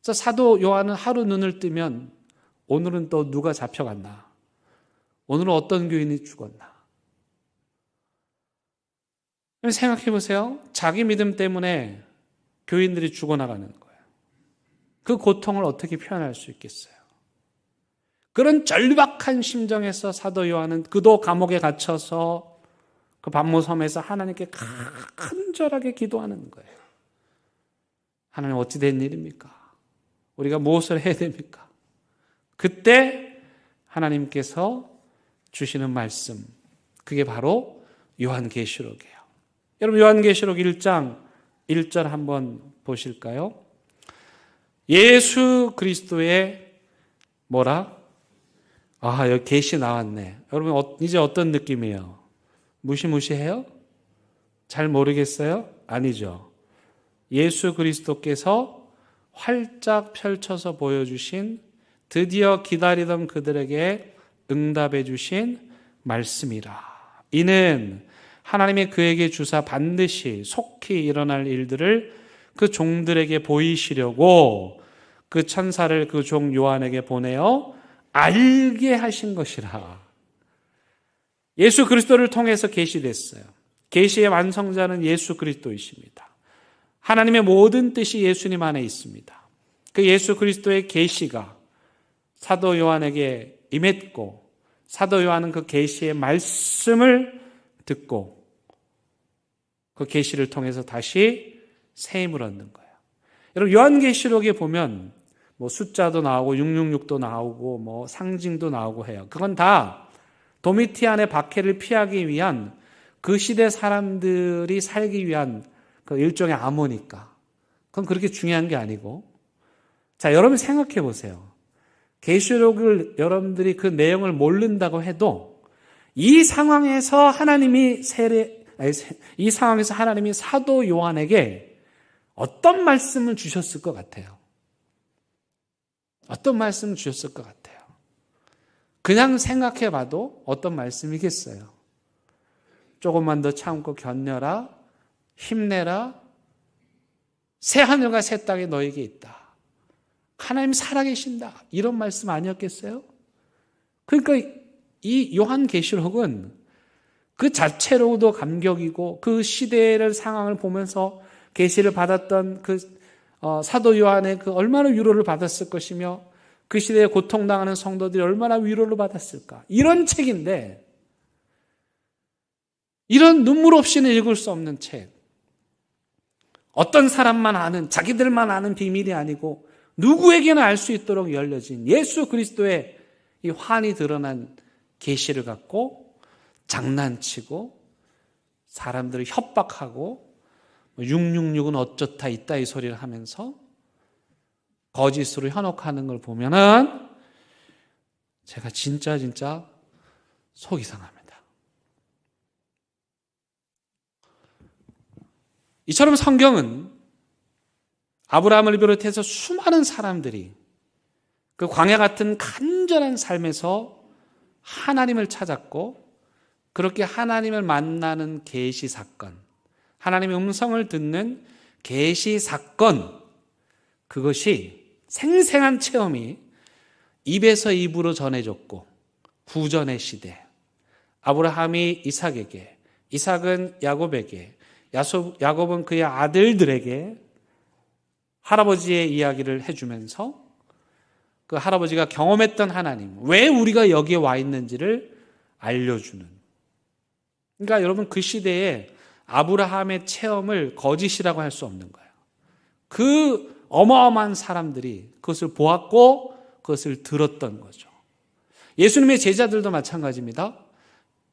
그래서 사도 요한은 하루 눈을 뜨면 오늘은 또 누가 잡혀갔나? 오늘은 어떤 교인이 죽었나? 생각해 보세요. 자기 믿음 때문에 교인들이 죽어나가는 거예요. 그 고통을 어떻게 표현할 수 있겠어요? 그런 절박한 심정에서 사도 요한은 그도 감옥에 갇혀서 그 반모섬에서 하나님께 간절하게 기도하는 거예요. 하나님, 어찌 된 일입니까? 우리가 무엇을 해야 됩니까? 그때 하나님께서 주시는 말씀, 그게 바로 요한계시록이에요. 여러분, 요한계시록 1장 1절 한번 보실까요? 예수 그리스도의 뭐라? 여기 계시 나왔네. 여러분, 이제 어떤 느낌이에요? 무시무시해요? 잘 모르겠어요? 아니죠. 예수 그리스도께서 활짝 펼쳐서 보여주신, 드디어 기다리던 그들에게 응답해 주신 말씀이라. 이는 하나님이 그에게 주사 반드시 속히 일어날 일들을 그 종들에게 보이시려고 그 천사를 그 종 요한에게 보내어 알게 하신 것이라. 예수 그리스도를 통해서 계시됐어요. 계시의 완성자는 예수 그리스도이십니다. 하나님의 모든 뜻이 예수님 안에 있습니다. 그 예수 그리스도의 계시가 사도 요한에게 임했고, 사도 요한은 그 계시의 말씀을 듣고 그 계시를 통해서 다시 새 힘을 얻는 거예요. 여러분, 요한계시록에 보면 뭐 숫자도 나오고 666도 나오고 뭐 상징도 나오고 해요. 그건 다 도미티안의 박해를 피하기 위한, 그 시대 사람들이 살기 위한 그 일종의 암호니까. 그건 그렇게 중요한 게 아니고. 자, 여러분 생각해 보세요. 계시록을 여러분들이 그 내용을 모른다고 해도 이 상황에서 하나님이 사도 요한에게 어떤 말씀을 주셨을 것 같아요? 어떤 말씀을 주셨을 것 같아요? 그냥 생각해 봐도 어떤 말씀이겠어요? 조금만 더 참고 견뎌라, 힘내라, 새 하늘과 새 땅이 너에게 있다. 하나님 살아계신다. 이런 말씀 아니었겠어요? 그러니까 이 요한계시록은 그 자체로도 감격이고, 그 시대의 상황을 보면서 계시를 받았던 그 사도 요한의 그 얼마나 위로를 받았을 것이며, 그 시대에 고통당하는 성도들이 얼마나 위로를 받았을까. 이런 책인데, 이런 눈물 없이는 읽을 수 없는 책. 어떤 사람만 아는, 자기들만 아는 비밀이 아니고 누구에게나 알 수 있도록 열려진 예수 그리스도의 이 환히 드러난 계시를 갖고 장난치고 사람들을 협박하고 666은 어쩌다 있다 이 소리를 하면서 거짓으로 현혹하는 걸 보면은 제가 진짜 속이 상합니다. 이처럼 성경은 아브라함을 비롯해서 수많은 사람들이 그 광야 같은 간절한 삶에서 하나님을 찾았고, 그렇게 하나님을 만나는 계시 사건, 하나님의 음성을 듣는 계시 사건, 그것이 생생한 체험이 입에서 입으로 전해졌고, 구전의 시대, 아브라함이 이삭에게, 이삭은 야곱에게, 야곱은 그의 아들들에게 할아버지의 이야기를 해주면서 그 할아버지가 경험했던 하나님, 왜 우리가 여기에 와 있는지를 알려주는. 그러니까 여러분, 그 시대에 아브라함의 체험을 거짓이라고 할 수 없는 거예요. 그 어마어마한 사람들이 그것을 보았고 그것을 들었던 거죠. 예수님의 제자들도 마찬가지입니다.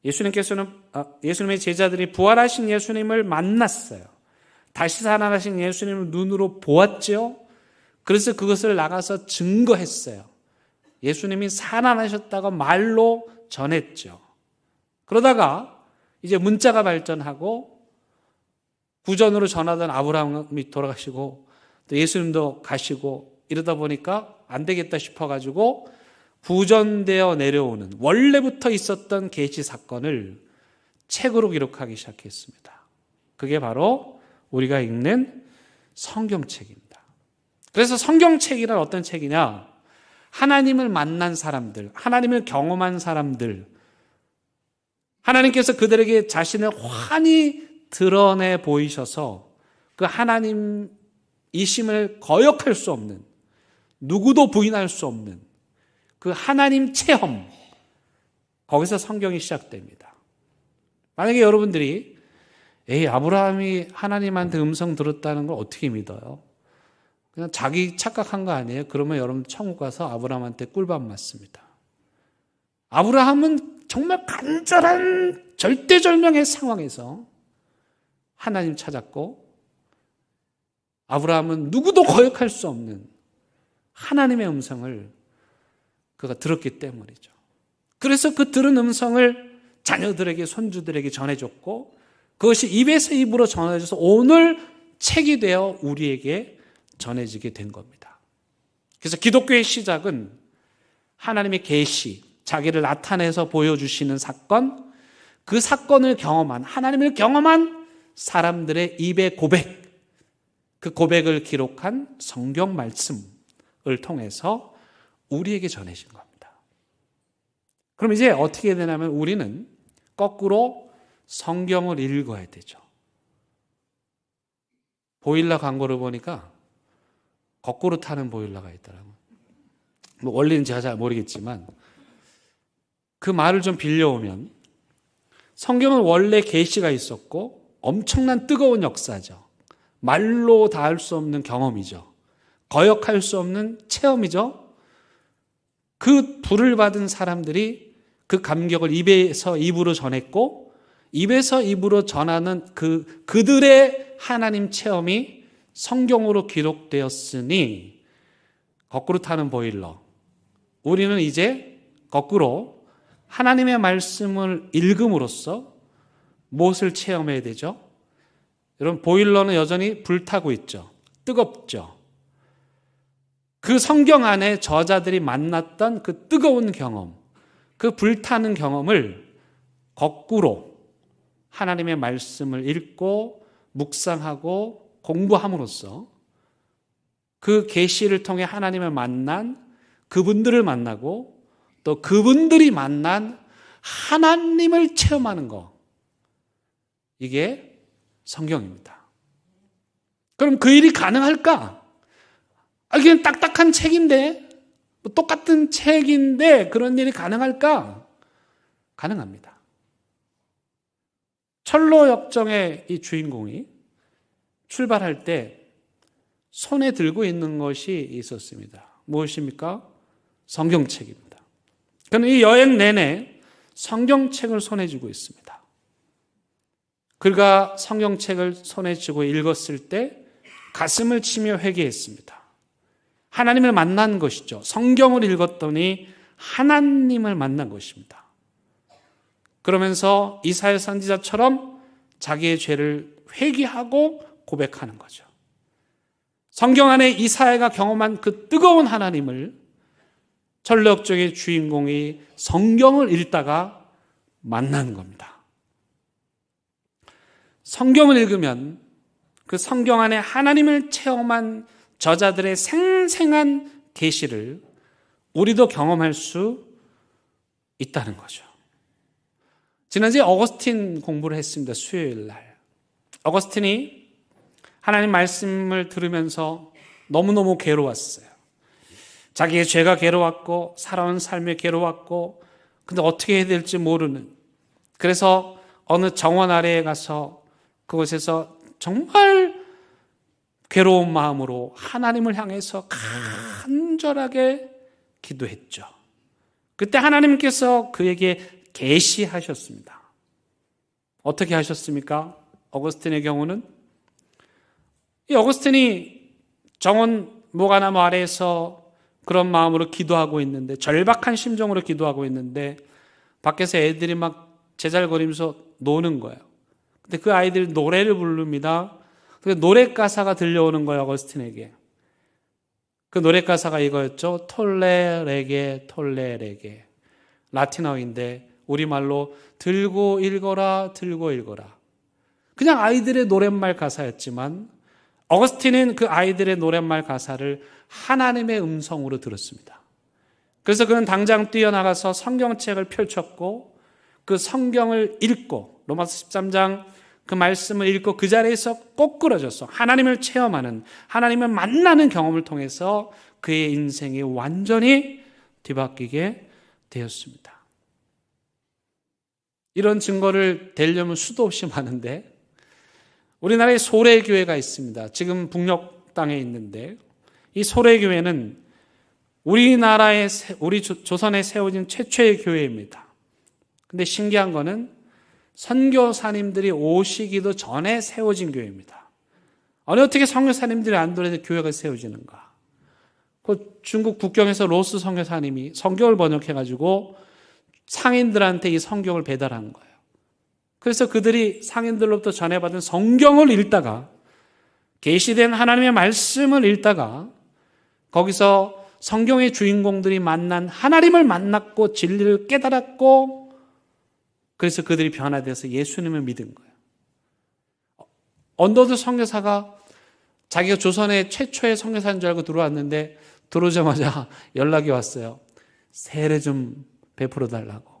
예수님의 제자들이 부활하신 예수님을 만났어요. 다시 살아나신 예수님을 눈으로 보았죠. 그래서 그것을 나가서 증거했어요. 예수님이 살아나셨다고 말로 전했죠. 그러다가 이제 문자가 발전하고 구전으로 전하던 아브라함이 돌아가시고 또 예수님도 가시고 이러다 보니까 안 되겠다 싶어가지고 구전되어 내려오는 원래부터 있었던 계시 사건을 책으로 기록하기 시작했습니다. 그게 바로 우리가 읽는 성경책입니다. 그래서 성경책이란 어떤 책이냐? 하나님을 만난 사람들, 하나님을 경험한 사람들, 하나님께서 그들에게 자신을 환히 드러내 보이셔서 그 하나님이심을 거역할 수 없는, 누구도 부인할 수 없는 그 하나님 체험, 거기서 성경이 시작됩니다. 만약에 여러분들이 아브라함이 하나님한테 음성 들었다는 걸 어떻게 믿어요? 그냥 자기 착각한 거 아니에요? 그러면 여러분 천국 가서 아브라함한테 꿀밥 맞습니다. 아브라함은 정말 간절한 절대절명의 상황에서 하나님 찾았고, 아브라함은 누구도 거역할 수 없는 하나님의 음성을 그가 들었기 때문이죠. 그래서 그 들은 음성을 자녀들에게, 손주들에게 전해줬고, 그것이 입에서 입으로 전해져서 오늘 책이 되어 우리에게 전해지게 된 겁니다. 그래서 기독교의 시작은 하나님의 계시, 자기를 나타내서 보여주시는 사건, 그 사건을 경험한, 하나님을 경험한 사람들의 입의 고백, 그 고백을 기록한 성경 말씀을 통해서 우리에게 전해진 겁니다. 그럼 이제 어떻게 되냐면 우리는 거꾸로 성경을 읽어야 되죠. 보일러 광고를 보니까 거꾸로 타는 보일러가 있더라고요. 뭐 원리는 제가 잘 모르겠지만 그 말을 좀 빌려오면, 성경은 원래 계시가 있었고 엄청난 뜨거운 역사죠. 말로 다 할 수 없는 경험이죠. 거역할 수 없는 체험이죠. 그 불을 받은 사람들이 그 감격을 입에서 입으로 전했고, 입에서 입으로 전하는 그들의 하나님 체험이 성경으로 기록되었으니 거꾸로 타는 보일러, 우리는 이제 거꾸로 하나님의 말씀을 읽음으로써 무엇을 체험해야 되죠? 여러분, 보일러는 여전히 불타고 있죠. 뜨겁죠. 그 성경 안에 저자들이 만났던 그 뜨거운 경험, 그 불타는 경험을 거꾸로 하나님의 말씀을 읽고 묵상하고 공부함으로써 그 계시를 통해 하나님을 만난 그분들을 만나고 또 그분들이 만난 하나님을 체험하는 것, 이게 성경입니다. 그럼 그 일이 가능할까? 그냥 딱딱한 책인데, 똑같은 책인데 그런 일이 가능할까? 가능합니다. 철로 역정의 이 주인공이 출발할 때 손에 들고 있는 것이 있었습니다. 무엇입니까? 성경책입니다. 그는 이 여행 내내 성경책을 손에 쥐고 있습니다. 그가 성경책을 손에 쥐고 읽었을 때 가슴을 치며 회개했습니다. 하나님을 만난 것이죠. 성경을 읽었더니 하나님을 만난 것입니다. 그러면서 이사야 선지자처럼 자기의 죄를 회개하고 고백하는 거죠. 성경 안에 이사야가 경험한 그 뜨거운 하나님을 철로역정의 주인공이 성경을 읽다가 만난 겁니다. 성경을 읽으면 그 성경 안에 하나님을 체험한 저자들의 생생한 계시를 우리도 경험할 수 있다는 거죠. 지난주에 어거스틴 공부를 했습니다. 수요일 날. 어거스틴이 하나님 말씀을 들으면서 너무너무 괴로웠어요. 자기의 죄가 괴로웠고 살아온 삶이 괴로웠고 근데 어떻게 해야 될지 모르는, 그래서 어느 정원 아래에 가서 그곳에서 정말 괴로운 마음으로 하나님을 향해서 간절하게 기도했죠. 그때 하나님께서 그에게 계시하셨습니다. 어떻게 하셨습니까? 어거스틴의 경우는 이 어거스틴이 정원 모가나무 아래에서 그런 마음으로 기도하고 있는데, 절박한 심정으로 기도하고 있는데 밖에서 애들이 막 제잘거리면서 노는 거예요. 근데 그 아이들이 노래를 부릅니다. 그 노래 가사가 들려오는 거예요, 어거스틴에게. 그 노래 가사가 이거였죠. 톨레레게 톨레레게. 라틴어인데 우리말로 들고 읽어라 들고 읽어라. 그냥 아이들의 노랫말 가사였지만 어거스틴은 그 아이들의 노랫말 가사를 하나님의 음성으로 들었습니다. 그래서 그는 당장 뛰어나가서 성경책을 펼쳤고 그 성경을 읽고 로마서 13장 그 말씀을 읽고 그 자리에서 꼬꾸라져서 하나님을 체험하는, 하나님을 만나는 경험을 통해서 그의 인생이 완전히 뒤바뀌게 되었습니다. 이런 증거를 대려면 수도 없이 많은데 우리나라에 소래교회가 있습니다. 지금 북녘 땅에 있는데 이 소래교회는 우리나라에 우리 조선에 세워진 최초의 교회입니다. 근데 신기한 거는 선교사님들이 오시기도 전에 세워진 교회입니다. 아니 어떻게 선교사님들이 안 들어서 교회가 세워지는가? 그 중국 북경에서 로스 선교사님이 성경을 번역해가지고 상인들한테 이 성경을 배달한 거예요. 그래서 그들이 상인들로부터 전해받은 성경을 읽다가 계시된 하나님의 말씀을 읽다가 거기서 성경의 주인공들이 만난 하나님을 만났고 진리를 깨달았고 그래서 그들이 변화돼서 예수님을 믿은 거예요. 언더드 선교사가 자기가 조선의 최초의 선교사인 줄 알고 들어왔는데 들어오자마자 연락이 왔어요. 세례 좀 베풀어 달라고.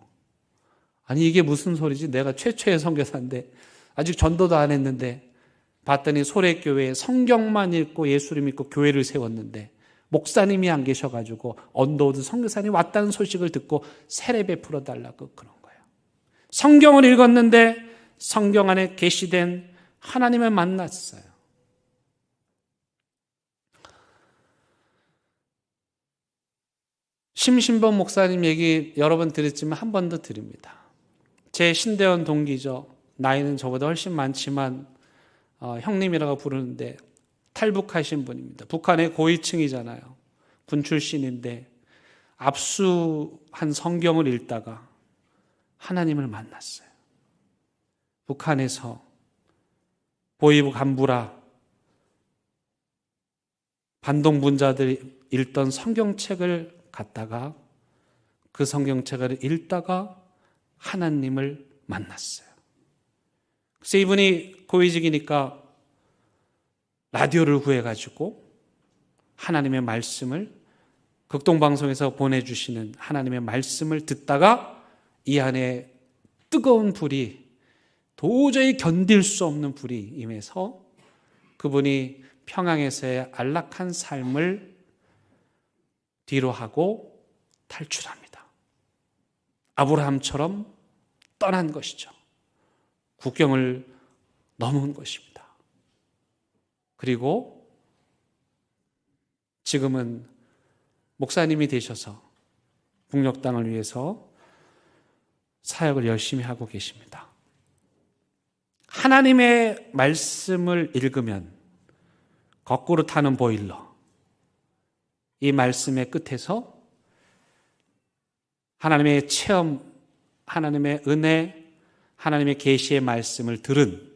아니 이게 무슨 소리지? 내가 최초의 선교사인데 아직 전도도 안 했는데 봤더니 소래교회에 성경만 읽고 예수를 믿고 교회를 세웠는데 목사님이 안 계셔가지고 언더우드 선교사님이 왔다는 소식을 듣고 세례 베풀어 달라고 그런 거예요. 성경을 읽었는데 성경 안에 계시된 하나님을 만났어요. 심신범 목사님 얘기 여러 번 들었지만 한 번 더 드립니다. 제 신대원 동기죠. 나이는 저보다 훨씬 많지만 형님이라고 부르는데 탈북하신 분입니다. 북한의 고위층이잖아요. 군 출신인데 압수한 성경을 읽다가 하나님을 만났어요. 북한에서 보이부 간부라 반동분자들이 읽던 성경책을 갖다가 그 성경책을 읽다가 하나님을 만났어요. 그래서 이분이 고위직이니까 라디오를 구해가지고 하나님의 말씀을 극동방송에서 보내주시는 하나님의 말씀을 듣다가 이 안에 뜨거운 불이 도저히 견딜 수 없는 불이 임해서 그분이 평양에서의 안락한 삶을 뒤로 하고 탈출합니다. 아브라함처럼 떠난 것이죠. 국경을 넘은 것입니다. 그리고 지금은 목사님이 되셔서 북녘 땅을 위해서 사역을 열심히 하고 계십니다. 하나님의 말씀을 읽으면 거꾸로 타는 보일러, 이 말씀의 끝에서 하나님의 체험, 하나님의 은혜, 하나님의 계시의 말씀을 들은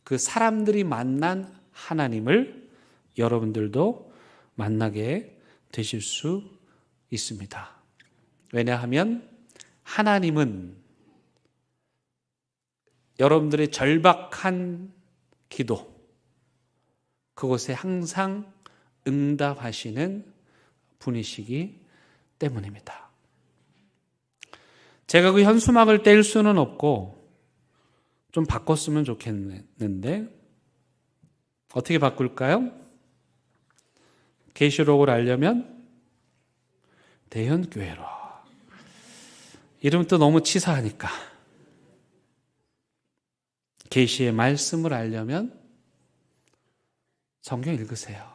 그 사람들이 만난 하나님을 여러분들도 만나게 되실 수 있습니다. 왜냐하면 하나님은 여러분들의 절박한 기도, 그곳에 항상 응답하시는 분이시기 때문입니다. 제가 그 현수막을 뗄 수는 없고 좀 바꿨으면 좋겠는데 어떻게 바꿀까요? 계시록을 알려면 대현교회로. 이름도 너무 치사하니까 계시의 말씀을 알려면 성경 읽으세요.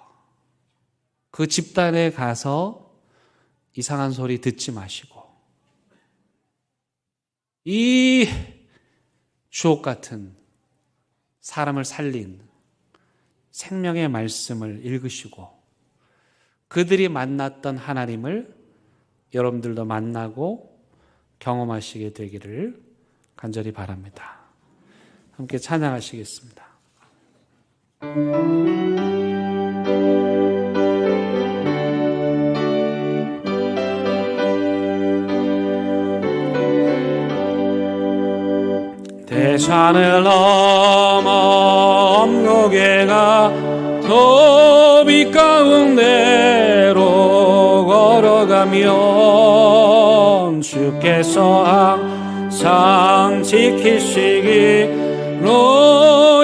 그 집단에 가서 이상한 소리 듣지 마시고 이 주옥 같은 사람을 살린 생명의 말씀을 읽으시고 그들이 만났던 하나님을 여러분들도 만나고 경험하시게 되기를 간절히 바랍니다. 함께 찬양하시겠습니다. 대산을 넘어 엄고개가 더비 가운데로 걸어가면 주께서 항상 지키시기로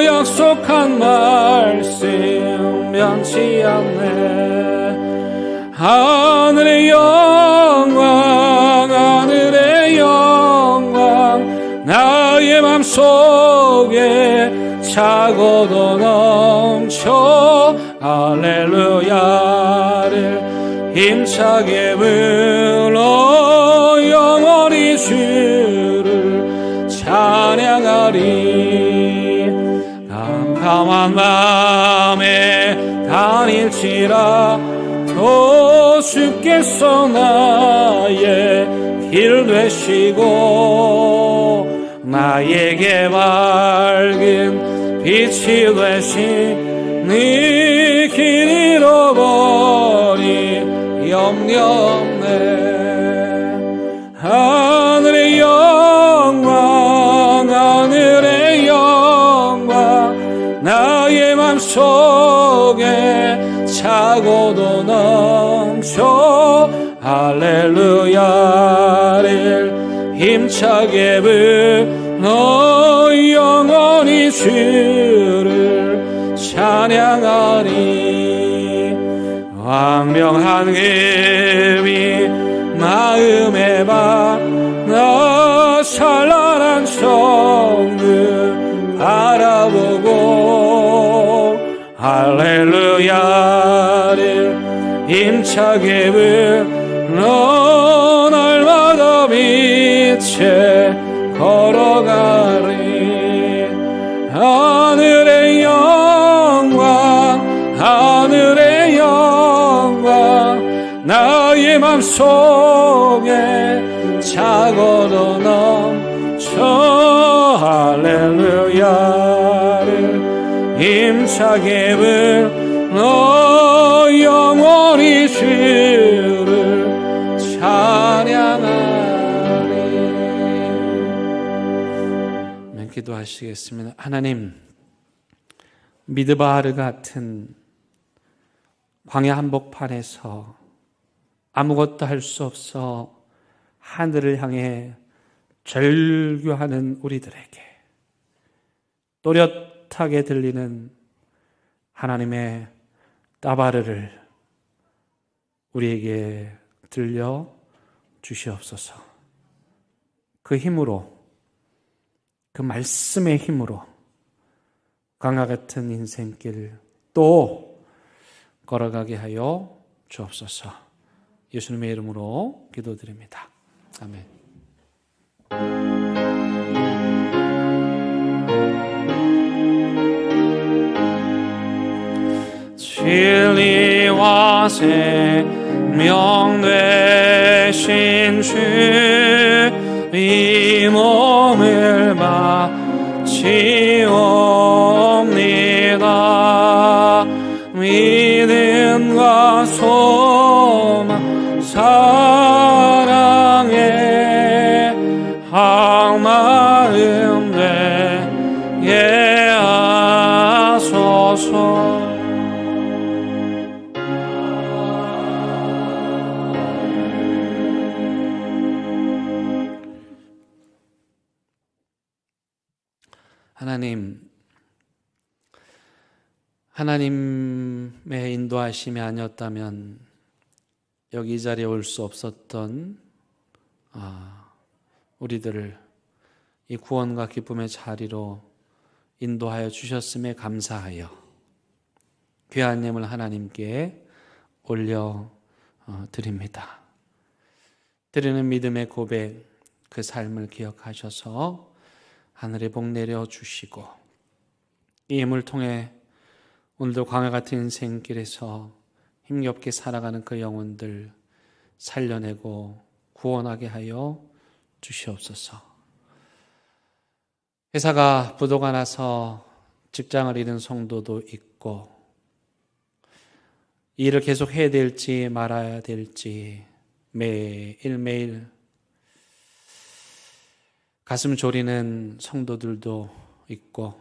약속한 말씀 변치 않네. 하늘의 영광 하늘의 영광 나의 맘속에 차고도 넘쳐 할렐루야를 힘차게 불러 영원히 주를 찬양하리. 캄캄한 밤에 다닐지라 도 주께서 나의 길 되시고 나에게 밝은 빛이 되신 네 길 잃어버리 염려 없네. 하늘의 영광 하늘의 영광 나의 맘속에 차고도 넘쳐 할렐루야를 힘차게 불러 영원히 주를 찬양하리. 광명한 금이 마음에 받아 찬란한 정금 바라보고 할렐루야를 힘차게 불러 날마다 빛에 걸어가리. 하늘의 영광 하늘의 영광 나의 맘속에 차고도 넘쳐 할렐루야를 힘차게 불러 영원히 주를 찬양하리. 기도하시겠습니다. 하나님, 미드바르 같은 광야 한복판에서 아무것도 할 수 없어 하늘을 향해 절규하는 우리들에게 또렷하게 들리는 하나님의 따바르를 우리에게 들려 주시옵소서. 그 힘으로, 그 말씀의 힘으로 강과 같은 인생길 또 걸어가게 하여 주옵소서. 예수님의 이름으로 기도드립니다. 아멘. 진리와 생명 되신 주 이 몸을 바치옵니다. 믿음과 소망 사랑에 항마음 되게 하소서. 하나님의 인도하심이 아니었다면 여기 이 자리에 올 수 없었던 우리들을 이 구원과 기쁨의 자리로 인도하여 주셨음에 감사하여 귀한 예물 하나님께 올려 드립니다. 드리는 믿음의 고백, 그 삶을 기억하셔서 하늘에 복 내려 주시고 이 예물을 통해 오늘도 광야 같은 인생길에서 힘겹게 살아가는 그 영혼들 살려내고 구원하게 하여 주시옵소서. 회사가 부도가 나서 직장을 잃은 성도도 있고 이 일을 계속 해야 될지 말아야 될지 매일매일 가슴 졸이는 성도들도 있고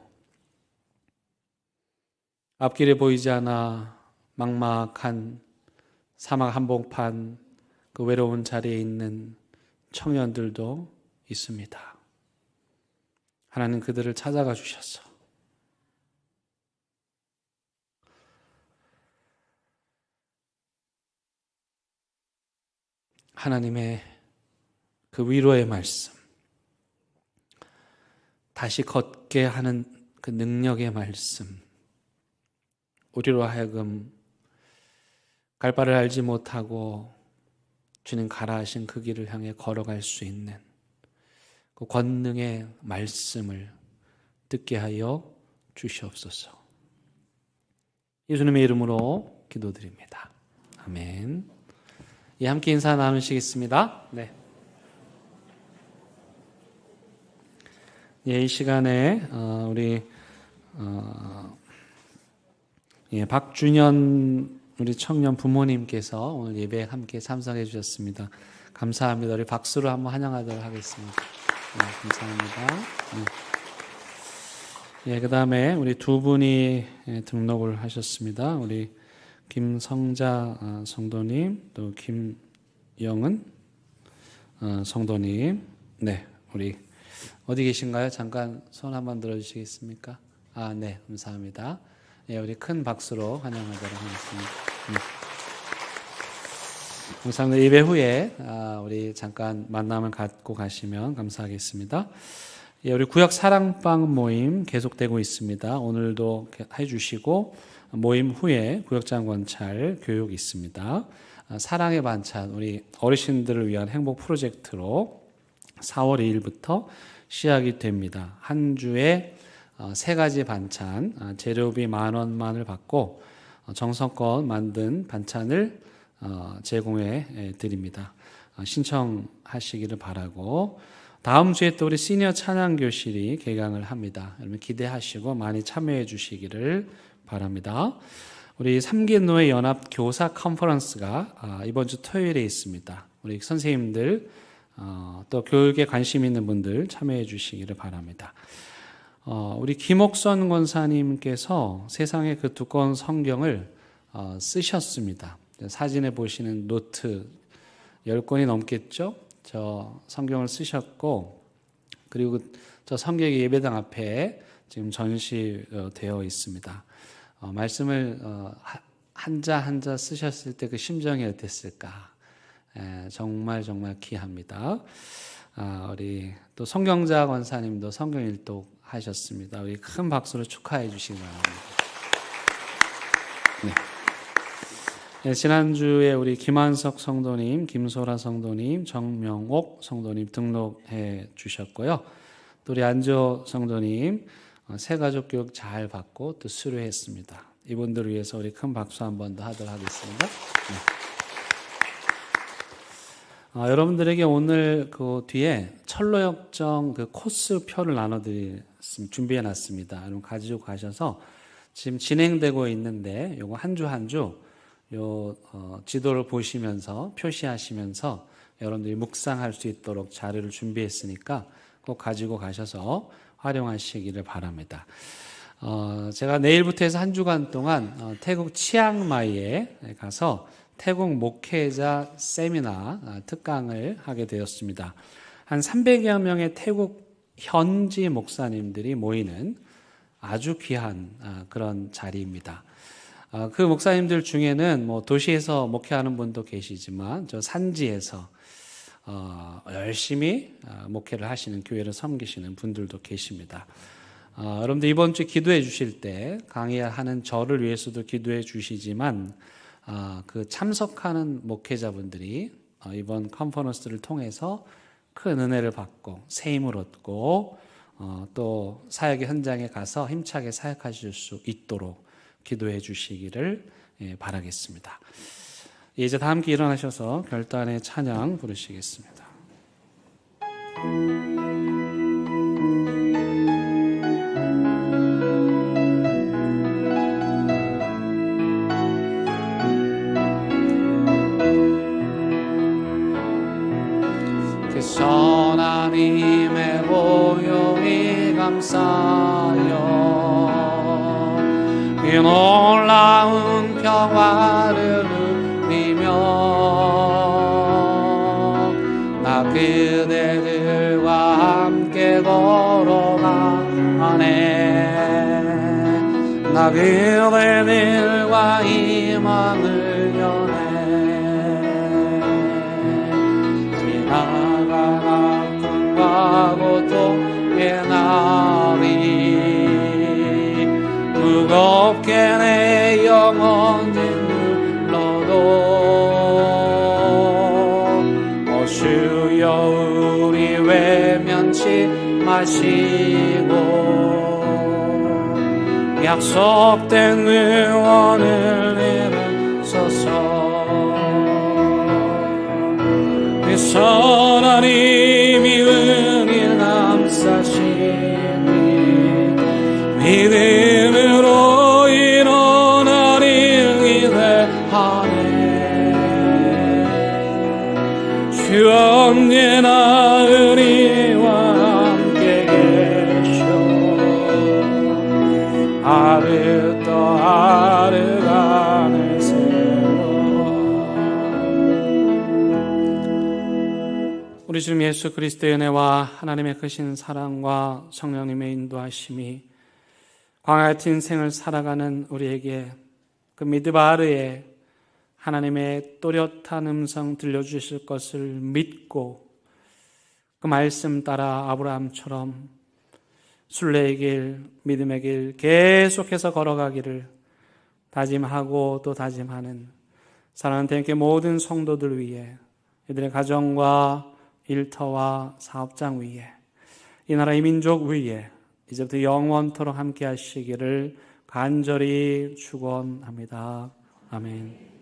앞길이 보이지 않아 막막한 사막 한복판 그 외로운 자리에 있는 청년들도 있습니다. 하나님 그들을 찾아가 주셔서 하나님의 그 위로의 말씀, 다시 걷게 하는 그 능력의 말씀, 우리로 하여금 갈 바를 알지 못하고 주님 가라 하신 그 길을 향해 걸어갈 수 있는 그 권능의 말씀을 듣게 하여 주시옵소서. 예수님의 이름으로 기도드립니다. 아멘. 예, 함께 인사 나누시겠습니다. 네. 예, 이 시간에 우리 박준현 우리 청년 부모님께서 오늘 예배에 함께 참석해 주셨습니다. 감사합니다. 우리 박수로 한번 환영하도록 하겠습니다. 네, 감사합니다. 네. 예, 그 다음에 우리 두 분이 등록을 하셨습니다. 우리 김성자 성도님, 또 김영은 성도님. 네, 우리 어디 계신가요? 잠깐 손 한번 들어주시겠습니까? 네, 감사합니다. 네, 우리 큰 박수로 환영하도록 하겠습니다. 감사합니다. 예배 후에 우리 잠깐 만남을 갖고 가시면 감사하겠습니다. 예, 우리 구역 사랑방 모임 계속되고 있습니다. 오늘도 해주시고 모임 후에 구역장 관찰 교육 있습니다. 사랑의 반찬, 우리 어르신들을 위한 행복 프로젝트로 4월 2일부터 시작이 됩니다. 한 주에 3가지 반찬, 재료비 10,000원만을 받고 정성껏 만든 반찬을 제공해 드립니다. 신청하시기를 바라고, 다음 주에 또 우리 시니어 찬양교실이 개강을 합니다. 여러분 기대하시고 많이 참여해 주시기를 바랍니다. 우리 3기 노예 연합 교사 컨퍼런스가 이번 주 토요일에 있습니다. 우리 선생님들 또 교육에 관심 있는 분들 참여해 주시기를 바랍니다. 우리 김옥선 권사님께서 세상에 그 두꺼운 성경을 쓰셨습니다. 사진에 보시는 노트 10권이 넘겠죠? 저 성경을 쓰셨고, 그리고 저 성경이 예배당 앞에 지금 전시되어 있습니다. 말씀을 한자 한자 쓰셨을 때 그 심정이 어땠을까? 정말 귀합니다. 우리 또 성경자 권사님도 성경 일독 하셨습니다. 우리 큰 박수로 축하해 주시기 바랍니다. 네, 지난주에 우리 김한석 성도님, 김소라 성도님, 정명옥 성도님 등록해 주셨고요. 또 우리 안조 성도님 새가족 교육 잘 받고 또 수료했습니다. 이분들을 위해서 우리 큰 박수 한 번 더 하도록 하겠습니다. 네. 여러분들에게 오늘 그 뒤에 철로역정 그 코스표를 준비해 놨습니다. 여러분 가지고 가셔서 지금 진행되고 있는데 요거 한 주 한 주 지도를 보시면서 표시하시면서 여러분들이 묵상할 수 있도록 자료를 준비했으니까 꼭 가지고 가셔서 활용하시기를 바랍니다. 제가 내일부터 해서 한 주간 동안 태국 치앙마이에 가서 태국 목회자 세미나 특강을 하게 되었습니다. 한 300여 명의 태국 현지 목사님들이 모이는 아주 귀한 그런 자리입니다. 그 목사님들 중에는 뭐 도시에서 목회하는 분도 계시지만 저 산지에서 열심히 목회를 하시는, 교회를 섬기시는 분들도 계십니다. 여러분들 이번 주 기도해 주실 때 강의하는 저를 위해서도 기도해 주시지만 그 참석하는 목회자분들이 이번 컨퍼런스를 통해서 큰 은혜를 받고 새 힘을 얻고 또 사역의 현장에 가서 힘차게 사역하실 수 있도록 기도해 주시기를 바라겠습니다. 이제 다 함께 일어나셔서 결단의 찬양 부르시겠습니다. 그 선하님의 보혈이 감싸여 이 놀라운 평화를 누리며 나 그대들과 함께 걸어가네. 나 그대들과 희망을 여네. 지나간 아픔과 고통의 날이 무겁게 내 영혼을 눌러도 주여 우리 외면치 마시고 약속된 의원을 이루소서. 이 선하님이 은일 감싸시니 믿음으로 일어나리를 기대하네. 주 언제나 우리와 함께 계셔 하루 또 하루가 늘 새로워. 우리 주님 예수 그리스도의 은혜와 하나님의 크신 사랑과 성령님의 인도하심이 광야 같은 인생을 살아가는 우리에게 그 미드바르에 하나님의 또렷한 음성 들려주실 것을 믿고 그 말씀 따라 아브라함처럼 순례의 길, 믿음의 길 계속해서 걸어가기를 다짐하고 또 다짐하는 사랑하는 대한민국의 모든 성도들 위해, 이들의 가정과 일터와 사업장 위에, 이 나라 이민족 위에 이제부터 영원토록 함께 하시기를 간절히 축원합니다. 아멘.